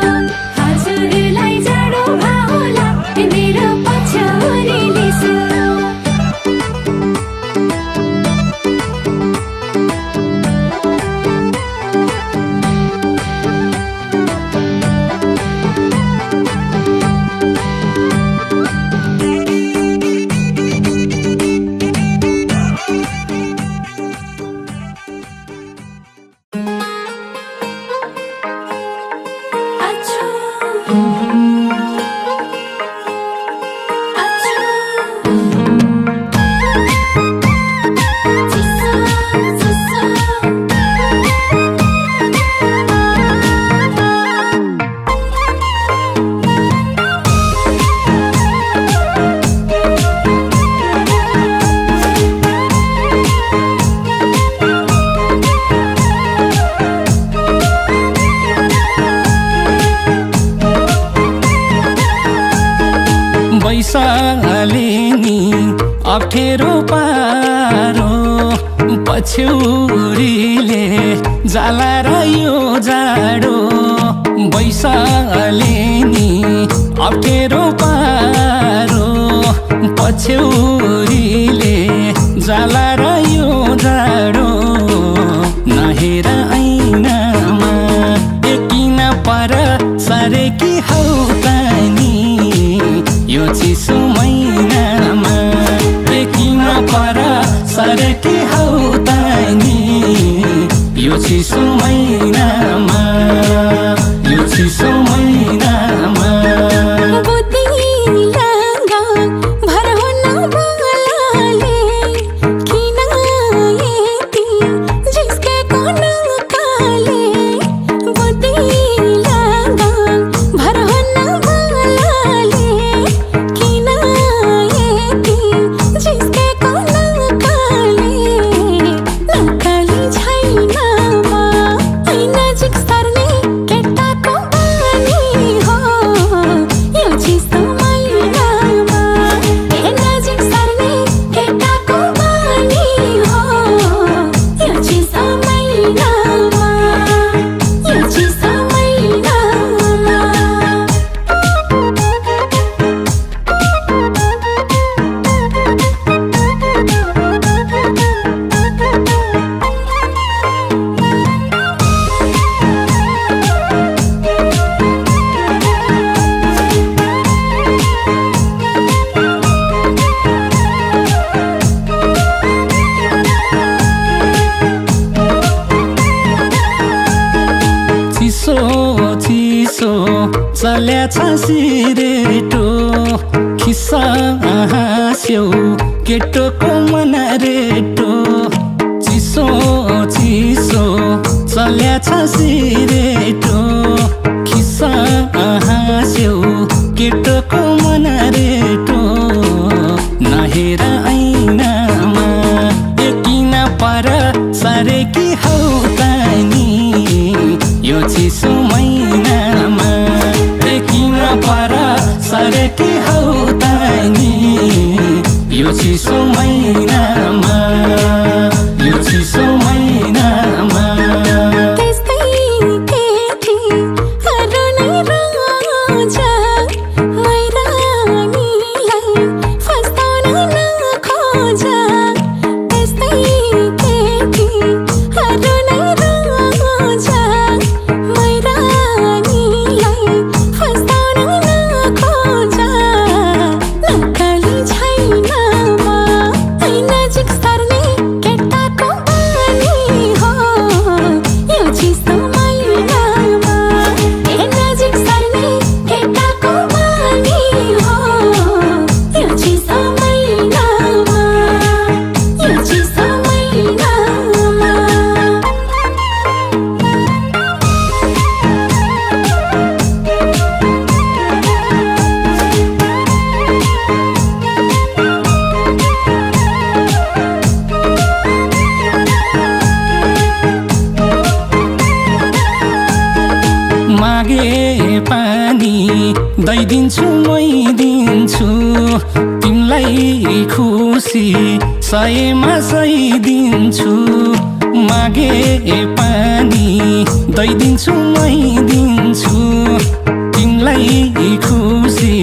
हजुरलाई जाडो भाउला मेरो पछौरी लिस्यो बैसाले नि अप्ठ्यारो पारो पछ्यौरीले जाला र यो जाडो बैसाले नि अप्ठ्यारो पारो पछ्यौरीले जाला र यो जाडो नहेर ऐनामा एकिन पर सरेकी हौ तानी यो चिसो महिनामा एकिन पर सरेकी हौ तानी यो चिसो महिनामा यो चिसो महिनामा बुद्धि लागा भर हुन बोलाले किन यति जिसके कोन चल्याछ सिरेटो खिस्सा हाँस्यौ केटोको मन रेटो चिसो चिसो चल्याछ सिरेटो खिस्सा हाँस्यौ केटोको मन रेटो नहेर ऐनामा एकिन पर सरेकी हौ तानी यो चिसो महिनामा एकिन पर सरेकी हौ तानी यो चिसो महिनामा यो चिसो महिनामा त्यस्तै केटी हरुनै रोज मैरानीलाई फस्ताउन नखोज त्यस्तै केटी हरुनै रोज मैरानीलाई फस्ताउन नखोज नक्कली छैन म ऐ नजिक सर्ने केटाको बानी हो यो चिसो महिनामा ए नजिक सर्ने केटाको बानी हो यो चिसो महिनामा यो चिसो महिनामा मागे पानी दैदिन्छु मै दिन्छु तिमीलाई खुसी सयमा सयदिन्छु मागे पानी दैदिन्छु मै दिन्छु तिमीलाई खुसी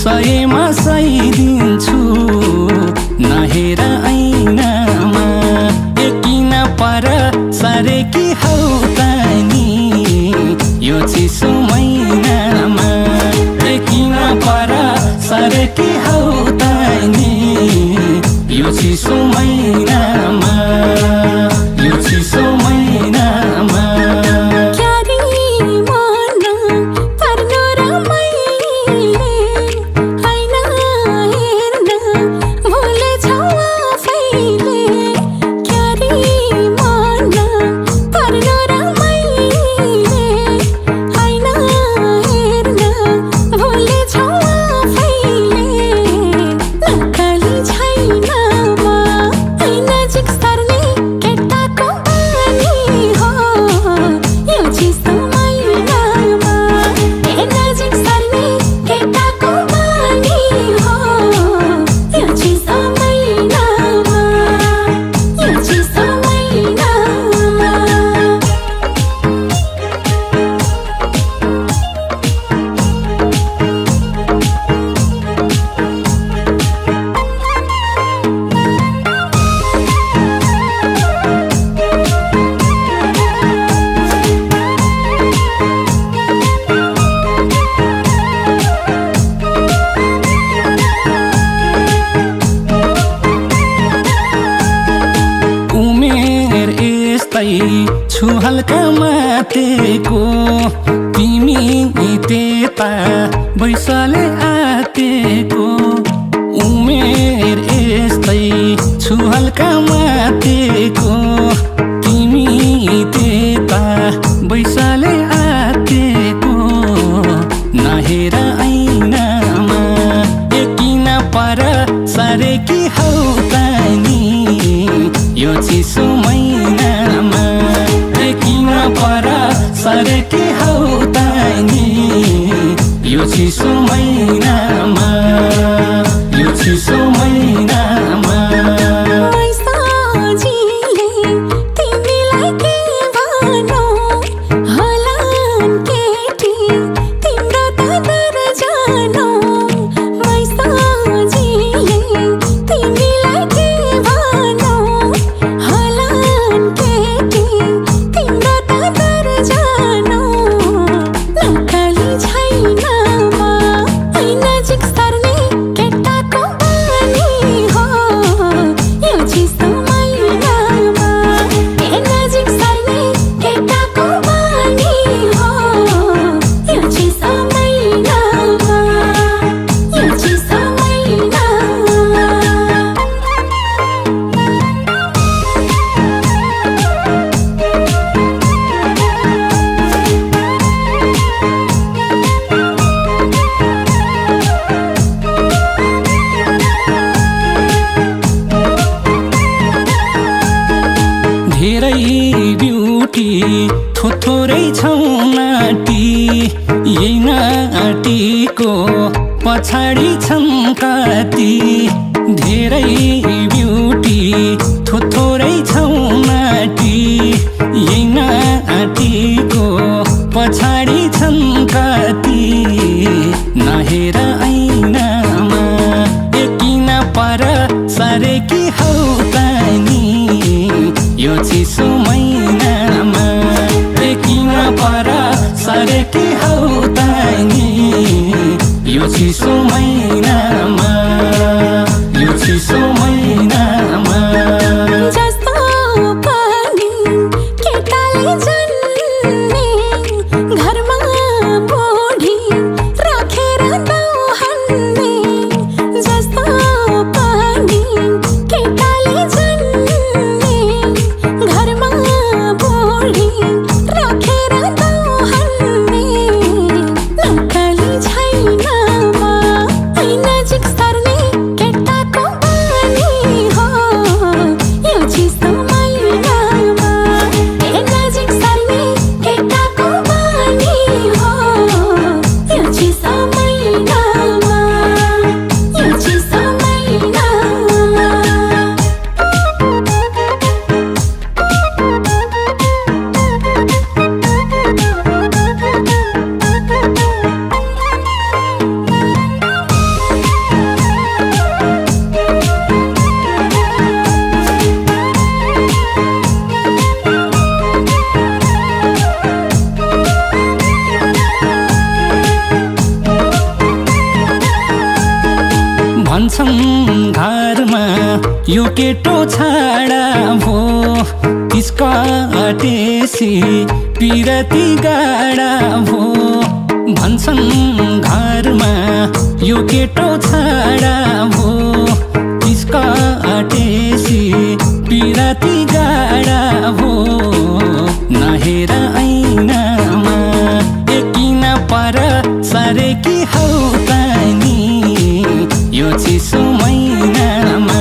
सयमा सयदिन्छु नहेर ऐनामा एकिन पर सरेकी हौ तानी यो चिसो महिनामा एकिन पर सरेकी हौ तानी यो चिसो महिनामा यो चिसो महिनामा क्यारी मन पर्नु र मैले हैन हेर्न भुलेछौ आफैले क्यारी मन पर्नु र मैले हैन हेर्न भुलेछौ आफैले नक्कली छैन म ऐ नजिक सर्ने केटाको बानी हो यो चिसो महिनामा ए नजिक सर्ने केटाको बानी हो यो चिसो महिनामा यो चिसो महिनामा उमेर यस्तै छु हल्का मातेको तिमी त्यता बैसले आतेको उमेर यस्तै छु हल्का मातेको तिमी त्यता बैसले आतेको नहेर ऐनामा एकिन पर सरेकी हौ तानी यो चिसो महिनामा एकिन पर सरेकी हौ तानी यो चिसो महिनामा यो चिसो महिनामा मै साझीले तिमीलाई के भनौँ हलान केटी तिम्रो त डर जानौँ मै साझीले तिमीलाई के भनौँ हलान केटी तिम्रो त डर जानौँ नक्कली छैन म ऐ नजिक सर्ने केटाको बानी हो धेरै ब्युटी थोरै छौ नाटी यही नाटीको पछाडि छन् कति धेरै ब्युटी थोरै छौ नाटी यही नाटीको पछाडि छन् कति नहेर ऐनामा एकिन पर सरेकी हौ तानी यो चिसो महिनामा एकिन पर सरेकी हौ तानी यो चिसो महिनामा यो चिसो महिनामा जस्तो पानी केटाले जन्मे घरमा बुढी राखेर दौहन्ने जस्तो पानी केटाले जन्मे घरमा बुढी राखेर दौहन्ने नक्कली छैनमा नजिक सर्ने केटाको बानी हो यो चिसो महिनामा नजिक सर्ने केटाको बानी हो यो चिसो महिनामा यो चिसो महिनामा भन्छन् घरमा यो केटो छाडा भो त्यसकाटेसी पिरती गाडा भो भन्छन् घरमा यो केटो छाडा भो त्यसकाटेसी पिरती गाडा भो नहेर ऐनामा एकिन पर सरेकी हौ तानी यो चिसो महिनामा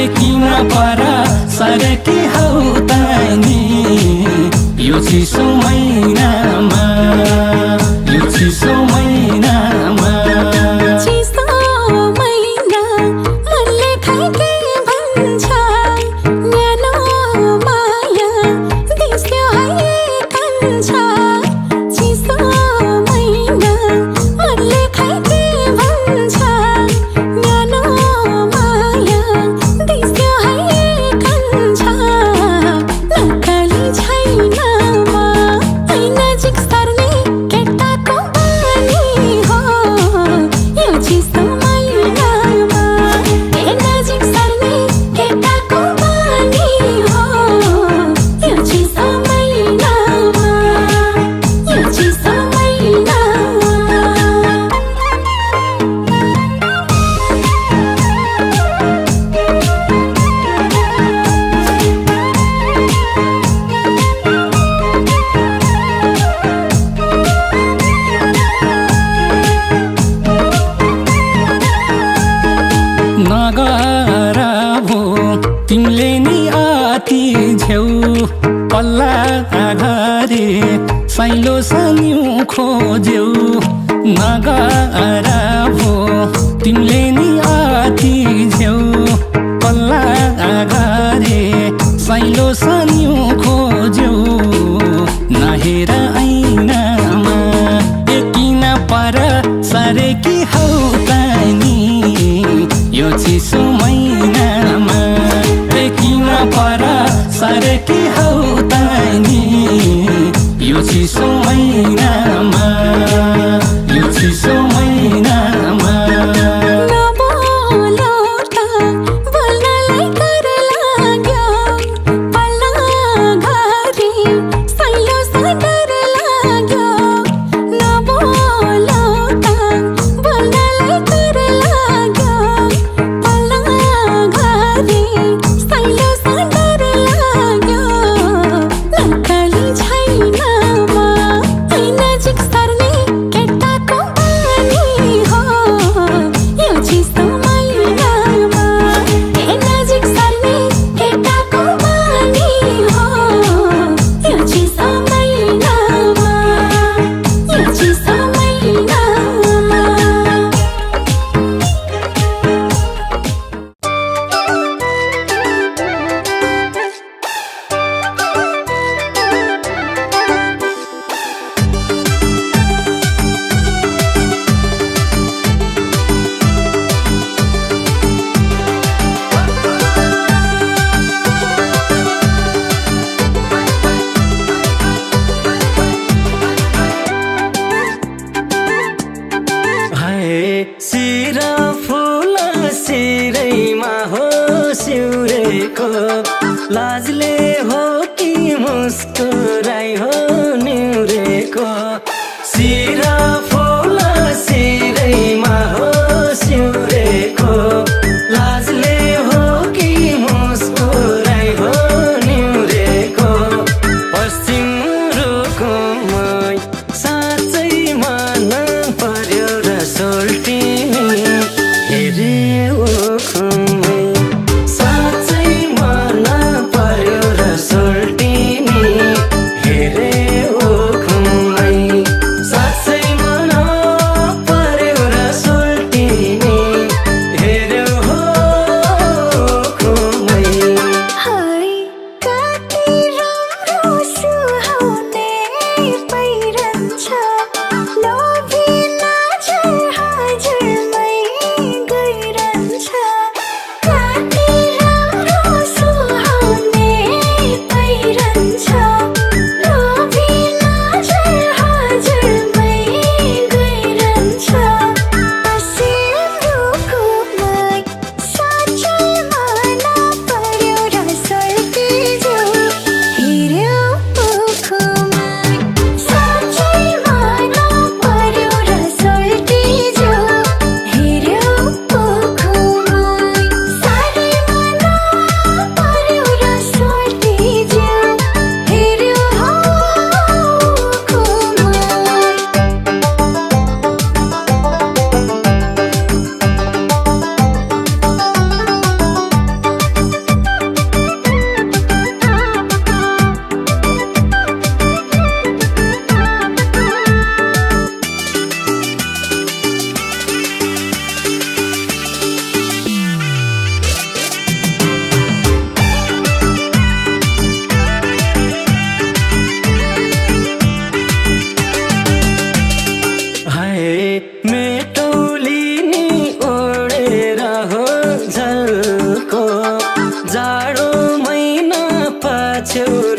एकिन पर सरेकी हौ तानी यो चिसो महिनामा यो चिसो महिनामा चिसो महिना मनले खै के भन्छ न्यानो माया दिस्यो है कान्छ चिसो महिना मनले खै के भन्छ न्यानो माया दिस्यो है कान्छ नक्कली छैनमा नजिक सर्ने केटाको बानी हो यो चिसो महिनामा नजिक सर्ने केटाको बानी हो यो चिसो महिनामा यो चिसो महिनामा नगरा भो तिमीले नि आती झेउ पल्ला घरे साइलो सन्यु खोज्यौ नगरा भो तिमीले नि आती झेउ पल्ला घरे साइलो सन्यु खोज्यौ नहेर ऐनामा एकिन पर सरेकी हौ तानी यो चिसो महिनामा एकिन पर सरेकी हौ तानी यो चिसो महिनामा यो चिसो महिनामा नबोलो त बोल्नलाई कर लाग्यो पल्ला घरे साइलो सडर लाग्यो नबोलो त बोल्नलाई कर लाग्यो पल्ला घरे साइलो सडर लाग्यो नक्कली छैनमा नजिक सर्ने केटाको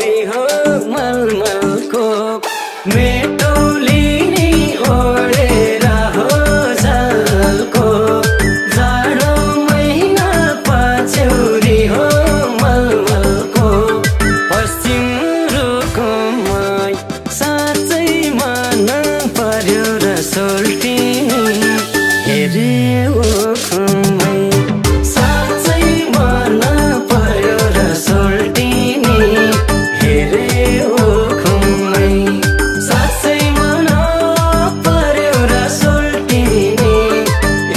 छौरी हो मलमलको मेटौली नि ओढेर हो झलको जाडो महिना पछौरी हो मलमलको पश्चिम रुकुममै साँच्चै मन पर्यो र सोल्टिनी हेरे ओखुमै साँच्चै मन पर्यो र सोल्टिनी हेरे ओखुमै साँच्चै मन पर्यो र सोल्टिनी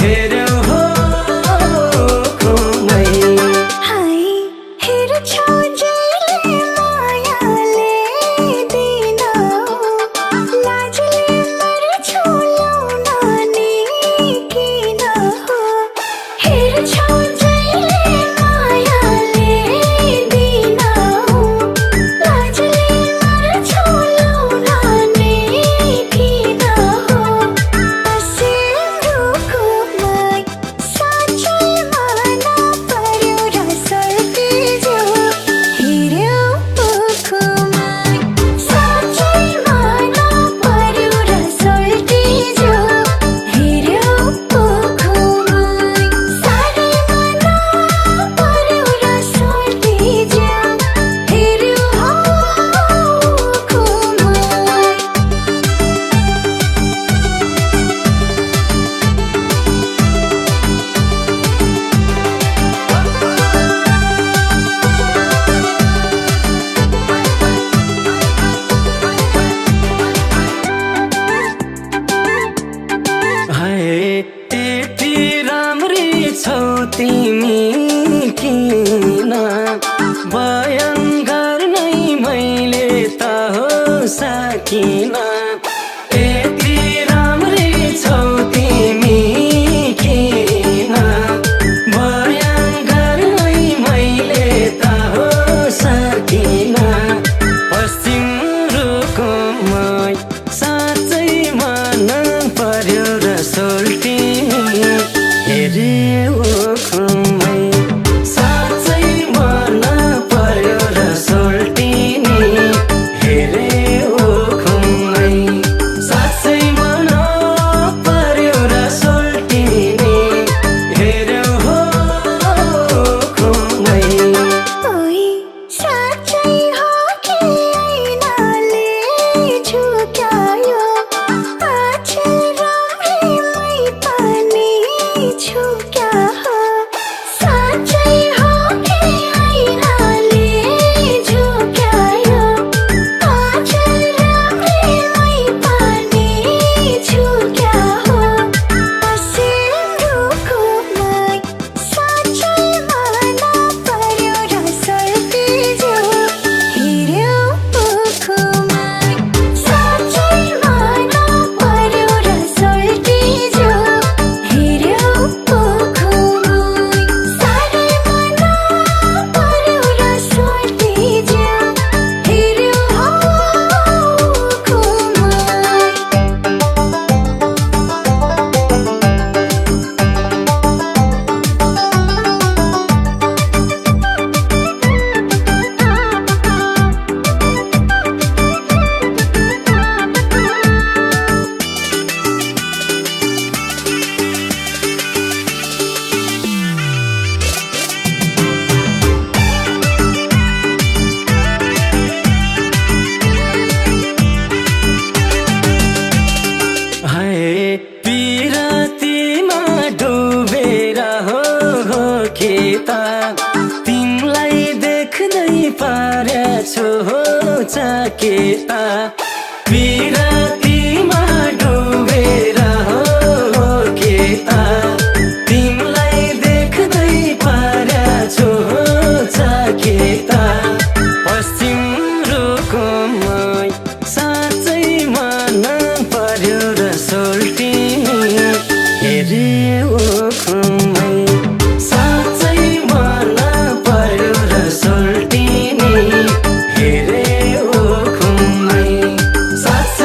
हेरे ओखुमै हाय हेर्छौ जहिले मायाले दिन लाजले मर्छौ ल्याउन नि किन हो हेर्छौ जहिले मायाले दिन लाजले मर्छौ ल्याउन नि किन हो सिन्दुकमै साँच्चै मन पर्यो र सर्पिज्यौ हेर्यौ ओखुमै साँच्चै मन पर्यो र सर्पिज्यौ हेर्यौ ओखुमै साह्रै मन पर्यो र सर्पिज्यौ हेर्यौ ओखुमै हाय यति राम्री छौ तिमी किन बयान गर्नै मैले त हो सकिन यति राम्री छौ तिमी किन बयान गर्नै मैले त हो सकिन पश्चिम रुकुममै साँच्चै मन पर्यो र सोल्टिनी हेरे ओखुमै साँच्चै मन पर्यो र सोल्टिनी हेरे ओखुमै साँच्चै मन पर्यो र सोल्टिनी हेरे ओखुमै ओइ साँच्चै हो कि ऐनाले झुक्यायो आँचल राम्रैमै पनि झुक्या हो साँच्चै हो कि ऐनाले झुक्यायो आँचल राम्रैमै पनि झुक्या हो सिन्दुकमै साँच्चै मन पर्यो र सर्पिज्यौ हेर्यौ ओखुमै साँच्चै मन पर्यो र सर्पिज्यौ हेर्यौ ओखुमै साह्रै मन पर्यो र सर्पिज्यौ हेर्यौ ओखुमै हाय पिरातीमा डुबेर हो कि त तिमीलाई देख्दै पारेछु हो चकिता पिरातीमा डुबेर हो कि त तिमीलाई देख्दै पारेछु हो चकिता पश्चिम रुकुममै साँच्चै मन पर्यो र सोल्टिनी हेरे ओखुमै साँच्चै मन पर्यो र सोल्टिनी हेरे ओखुमै साँच्चै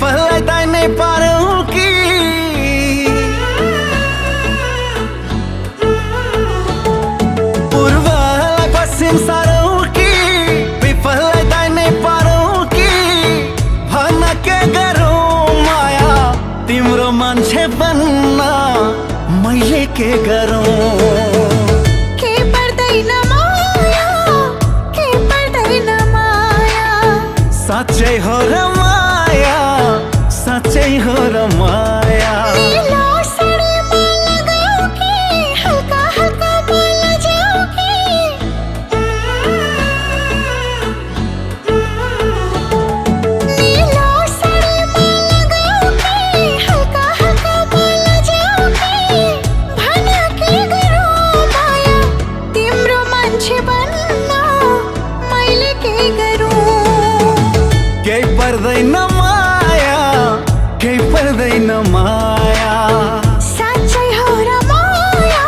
पिपललाई दाहिने पारौँ कि पूर्वलाई पश्चिम सारौँ कि पिपललाई दाहिने पारौँ कि भन के गरौँ माया तिम्रो मान्छे बन्न मैले के गरौँ के पर्दैन माया के पर्दैन माया साँच्चै हो र माया साँच्चै हो र माया नीलो साडीमा लगाऊ कि हल्का हल्का बोल जाऊ कि नीलो साडीमा लगाऊ कि हल्का हल्का बोल जाऊ कि भन के गरौँ माया तिम्रो मान्छे बन्न मैले के गरौँ केही पर्दैन माया केही पर्दैन माया साँच्चै हो र माया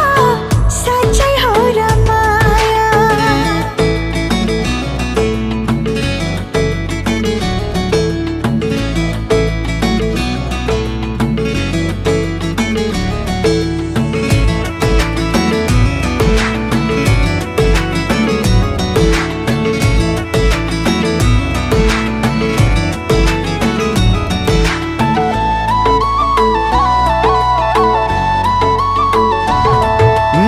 साँच्चै हो र माया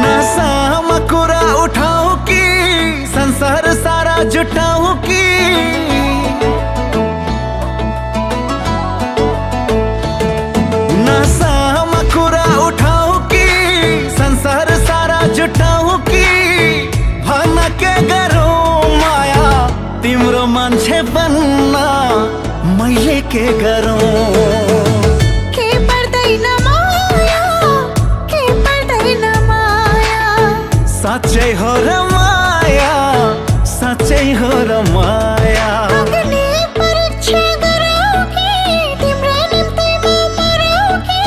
नसामा कुरा उठाऊ कि संसार सारा जुटाऊ कि नसामा कुरा उठाऊ कि संसार सारा जुटाऊ कि भन के गरौँ माया तिम्रो मान्छे बन्न मैले के गरौँ के पर्दैन माया के पर्दैन माया साँच्चै हो र माया साँच्चै हो र माया अग्नि परीक्षा गरौँ कि तिम्रो निम्ति म मरौँ कि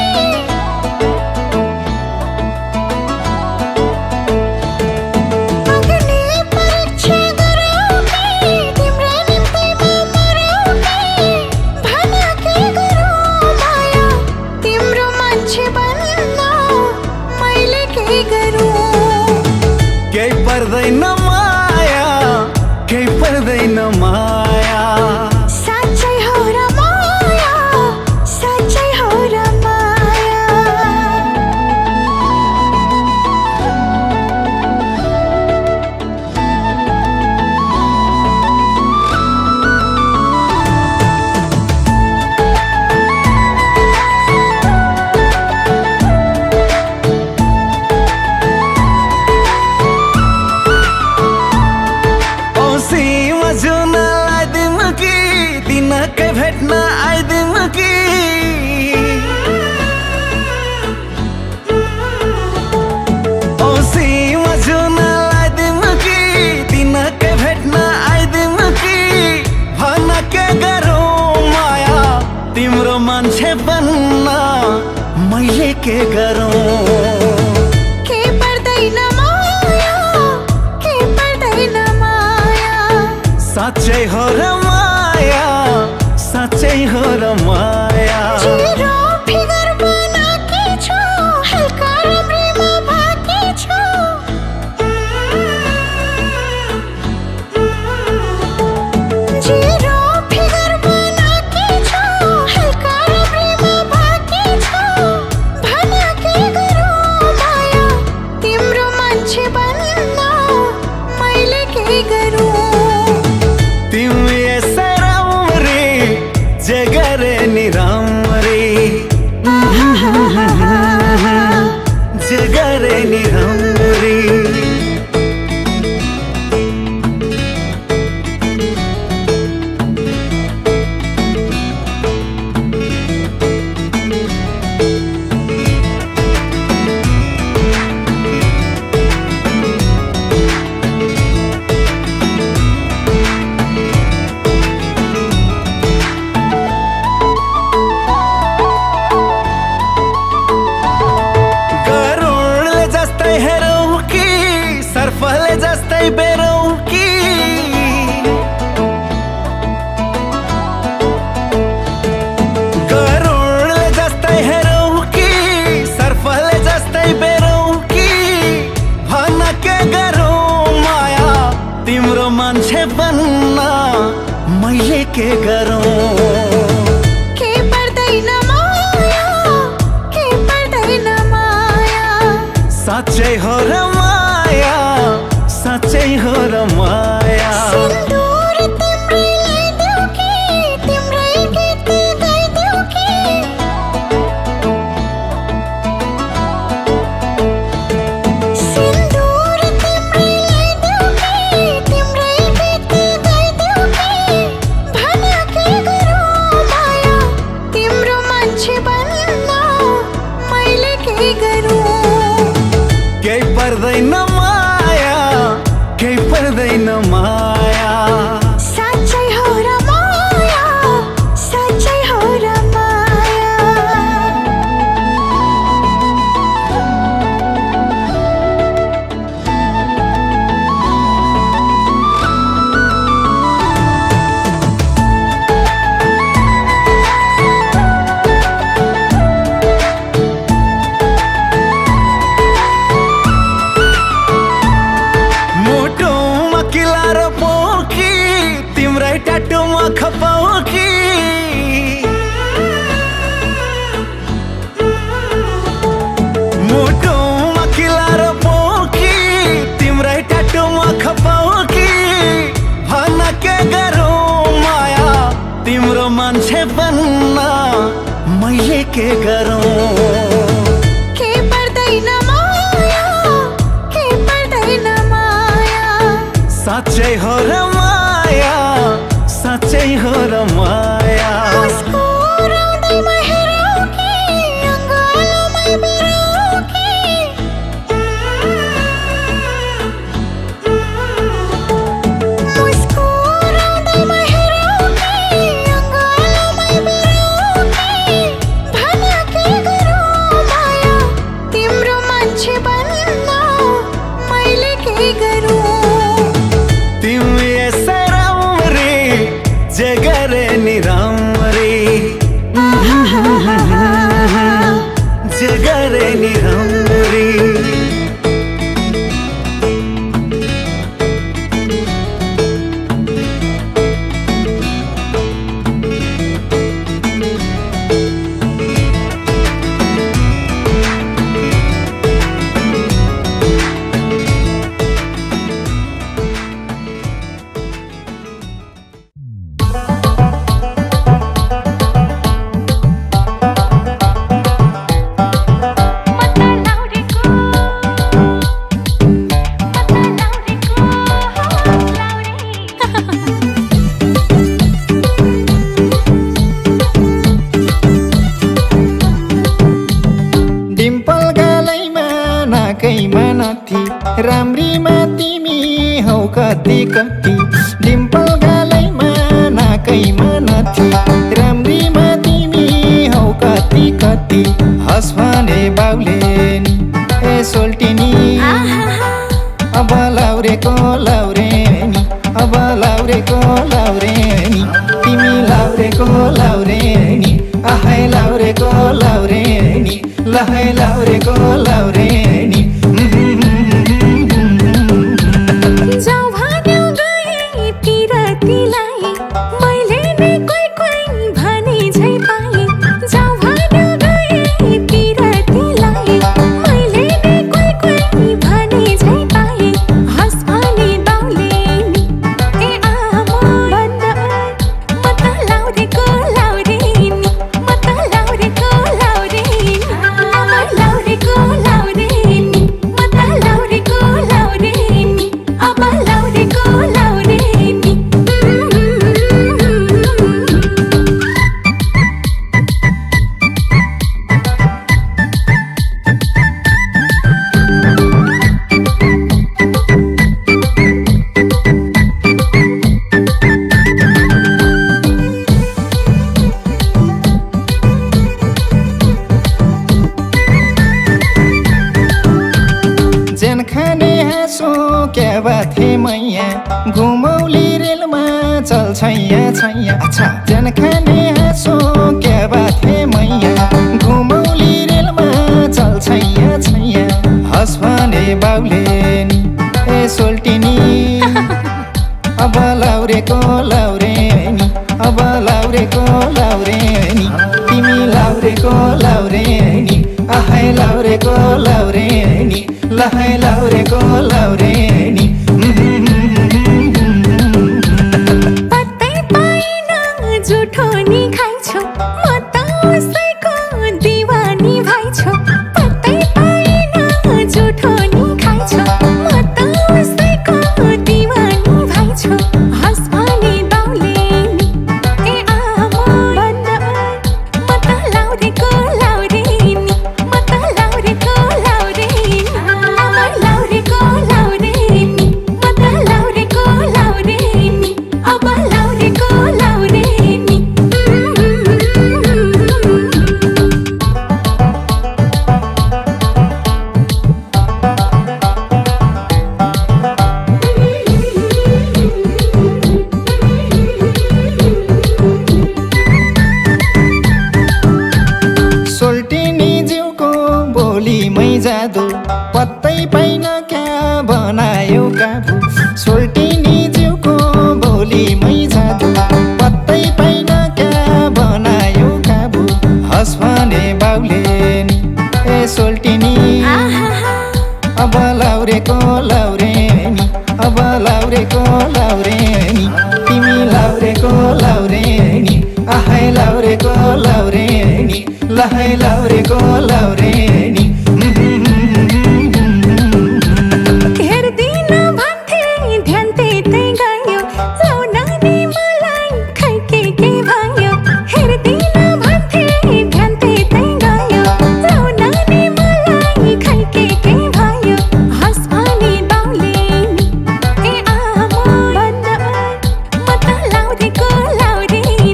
अग्नि परीक्षा गरौँ कि तिम्रो निम्ति म मरौँ कि भन के गरौँ माया तिम्रो मान्छे बन्न मैले के गरौँ केही पर्दैन माया केही पर्दैन माया साँच्चै हो र माया साँच्चै हो र माया औँसीमा जुन लगाइदिउँ कि दिनकै भेट्न आइदिउँ कि औँसीमा जुन लगाइदिउँ कि दिनकै भेट्न आइदिउँ कि भन के गरौँ माया तिम्रो मान्छे बन्न मैले के गरौँ के पर्दैन माया के पर्दैन माया साँच्चै हो र माया साँच्चै हो र माया जिरो फिगर बनाकी छु हल्का रम्रीमा भाकी छु जिरो फिगर बनाकी छु हल्का रम्रीमा भाकी छु भन के गरौँ माया तिम्रो मान्छे बन्न मैले के गरौँ तिमी यसै राम्री जे गरे नि के गरौँ के पर्दैन माया के पर्दैन माया साँच्चै हो र माया साँच्चै हो र माया सिन्दूर तिम्रै लगाइदेऊ कि तिम्रै गीत गाइदेऊ कि सिन्दूर तिम्रै लगाइदेऊ कि तिम्रै गीत गाइदेऊ कि भन्यो के गरौँ माया तिम्रो मान्छे बन्न मैले के गरौँ केही पर्दैन माया केही पर्दैन माया साँच्चै हो र माया साँच्चै हो र माया मुटुमा किलार पोकी तिम्रै टाटुमा खपाउकी मुटुमा किलार पोकी तिम्रै टाटुमा खपाउकी भन के गरौँ माया तिम्रो मान्छे बन्न मैले के गरौँ के पर्दैन माया के पर्दैन माया साँच्चै हो र माया साँच्चै हो र माया मुस्कुराउँदैमा हेरौँ कि अँगालोमै बिराउँ कि मुस्कुराउँदैमा हेरौँ कि अँगालोमै बिराउँ कि भन्यो के गरौँ माया तिम्रो मान्छे बन्न मैले के गरौँ तिमी यसै राम्री जे गरे नि राम्री जे गरे नि राम्री डिम्पल गालैमा नाकैमा नथी राम्रीमा तिमी हौ कति कति डिम्पल गालैमा नाकैमा नथी राम्रीमा तिमी हौ कति कति हस भने बाउले नि ए सोल्टिनी अब लाउरेको लाउरे नि अब लाउरेको लाउरे नि तिमी लाउरेको लाउरे नि आहै लाउरेको लाउरे नि लहै लाउरेको लाउरे नि जाऊ भन्यो गए पिरतीलाई मैले नै कोही कोही भने झै पाएँ जाऊ भन्यो गए पिरतीलाई मैले नै कोही कोही भने झै पाएँ हस भने बाउले नि ए आमा भन्न म त लाउरेको लाउरे नि म त लाउरेको लाउरे नि आमा लाउरेको लाउरे नि म त लाउरेको लाउरे नि अब लाउरेको लाउरे नि जेन खाने हाँसो क्या बात है मैया घुमौली रेलमा चल छैया छैया अच्छा जेन खाने हाँसो क्या बात है मैया घुमौली रेलमा चल छैया छैया हस भने बाउले नि ए सोल्टिनी अब लाउरेको लाउरे नि अब लाउरेको लाउरेनी आहै लाउरेको लाउरेनी लहै लाउरेको लाउरेनी पत्तै पाइन जुठो नि खाइछु म त उसैको दिवानी भइछु पत्तै पाइन जुठो नि खाइछु म त उसैको दिवानी भइछु हस भने बाउले नि ए आमा भन्न म त लाउरेको लाउरेनी म त लाउरेको लाउरेनी आमा लाउरेको लाउरेनी म त लाउरेको लाउरेनी अब लाउरेको लाउरेनी सोल्टिनी जिउको बोलीमै जादु पत्तै पाइन क्या बनायो काबु सोल्टिनी जिउको बोलीमै जादु पत्तै पाइन क्या बनायो काबु हस भने बाउले नि ए सोल्टिनी अब लाउरेको लाउरेनी अब लाउरेको लाउरेनी तिमी लाउरेको लाउरेनी आहै लाउरेको लाउरेनी लहै लाउरेको लाउरेनी हेर्दिन भन्थे ध्यान त्यतै गयो लौ नानी मलाई खै के भयो हेर्दिन भन्थे ध्यान त्यतै गयो लौ नानी मलाई खै के भयो हस भने बाउले नि ए आमा भन्न म त लाउरेको लाउरेनी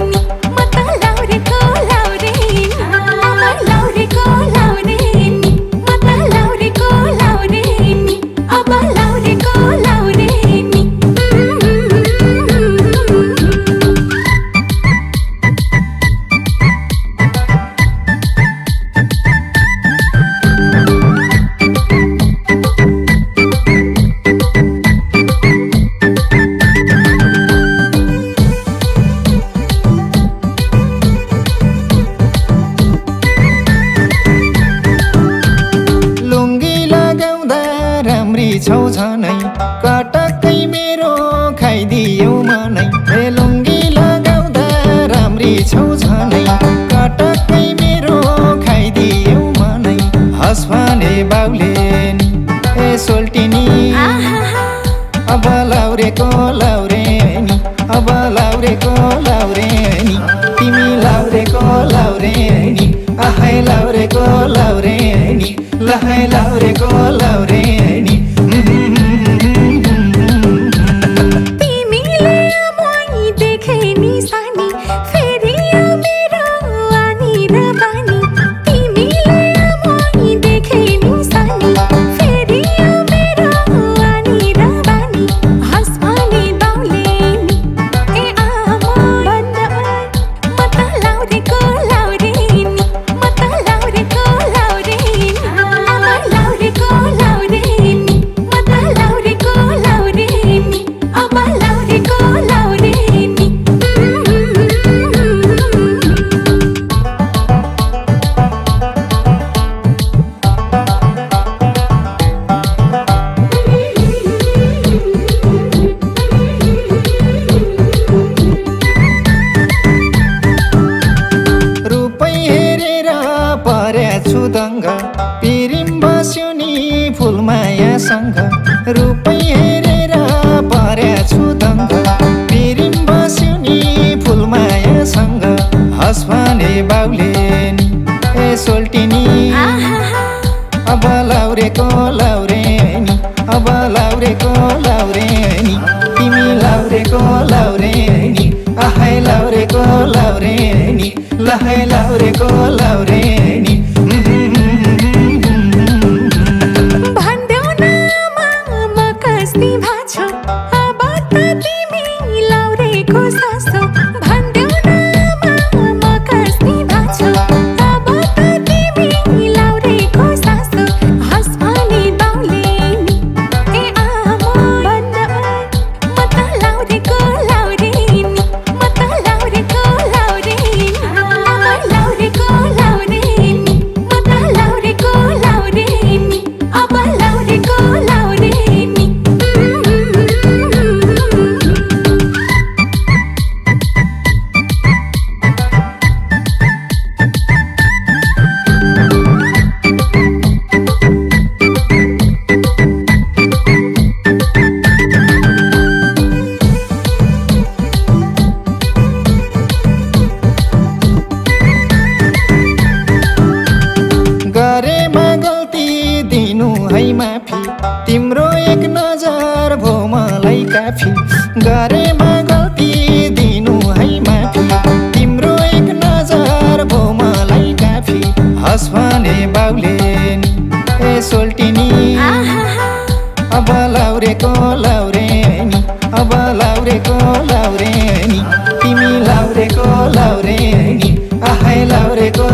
म त लाउरेको लाउरेनी आमा लाउरेको लाउरेनी म त लाउरेको लाउरेनी अब लाउरेको लाउरेनी लुङ्गी लगाउँदा राम्री छौ झनै कटक्कै मेरो खाइदियौ मनै ए लुङ्गी लगाउँदा राम्री छौ झनै कटक्कै मेरो खाइदियौ मनै हस भने बाउले नि ए सोल्टिनी अब लाउरेको लाउरेनी अब लाउरेको लाउरेनी तिमी लाउरेको लाउरेनी आहै लाउरेको लाउरेनी लहै लाउरेको लाउरेनी तिमीले मै देखे नि सानी फेरि मेरो आनी र बानी तिमीले मै देखे नि सानी फेरि मेरो आनी र बानी हस भने बाउले नि ए आमा भन्न म त लाउरेको लाउरेनी म त लाउरेको लाउरेनी आमा लाउरेको लाउरेनी म त लाउरेको लाउरेनी अब लाउरेको लाउरेनी रूपै हेरेर पर्याछु दङ्ग पिरिम बस्यो नि फुलमायासँग रूपै हेरेर पर्याछु दङ्ग पिरिम बस्यो नि फुलमायासँग हस भने बाउले नि ए सोल्टिनी अब लाउरेको लाउरेनी अब लाउरेको लाउरेनी तिमी लाउरेको लाउरेनी आहै लाउरेको लाउरेनी लहै लाउरेको लाउरेनी भन्देऊ न म कस्ती भाछु अब त तिमी लाउरेको सासो भन्देऊ न म कस्ती भाछु अब त तिमी लाउरेको सासो हस भने बाउले नि ए आमा भन्न म त लाउरेको लाउरेनी म त लाउरेको लाउरेनी आमा लाउरेको लाउरेनी काफी गरेमा गल्ती दिनु है माफी तिम्रो एक नजर भो मलाई काफी हस भने बाउले नि ए सोल्टिनी अब लाउरेको लाउरे नि अब लाउरेको लाउरे नि तिमी लाउरेको लाउरे नि आहाय लाउरेको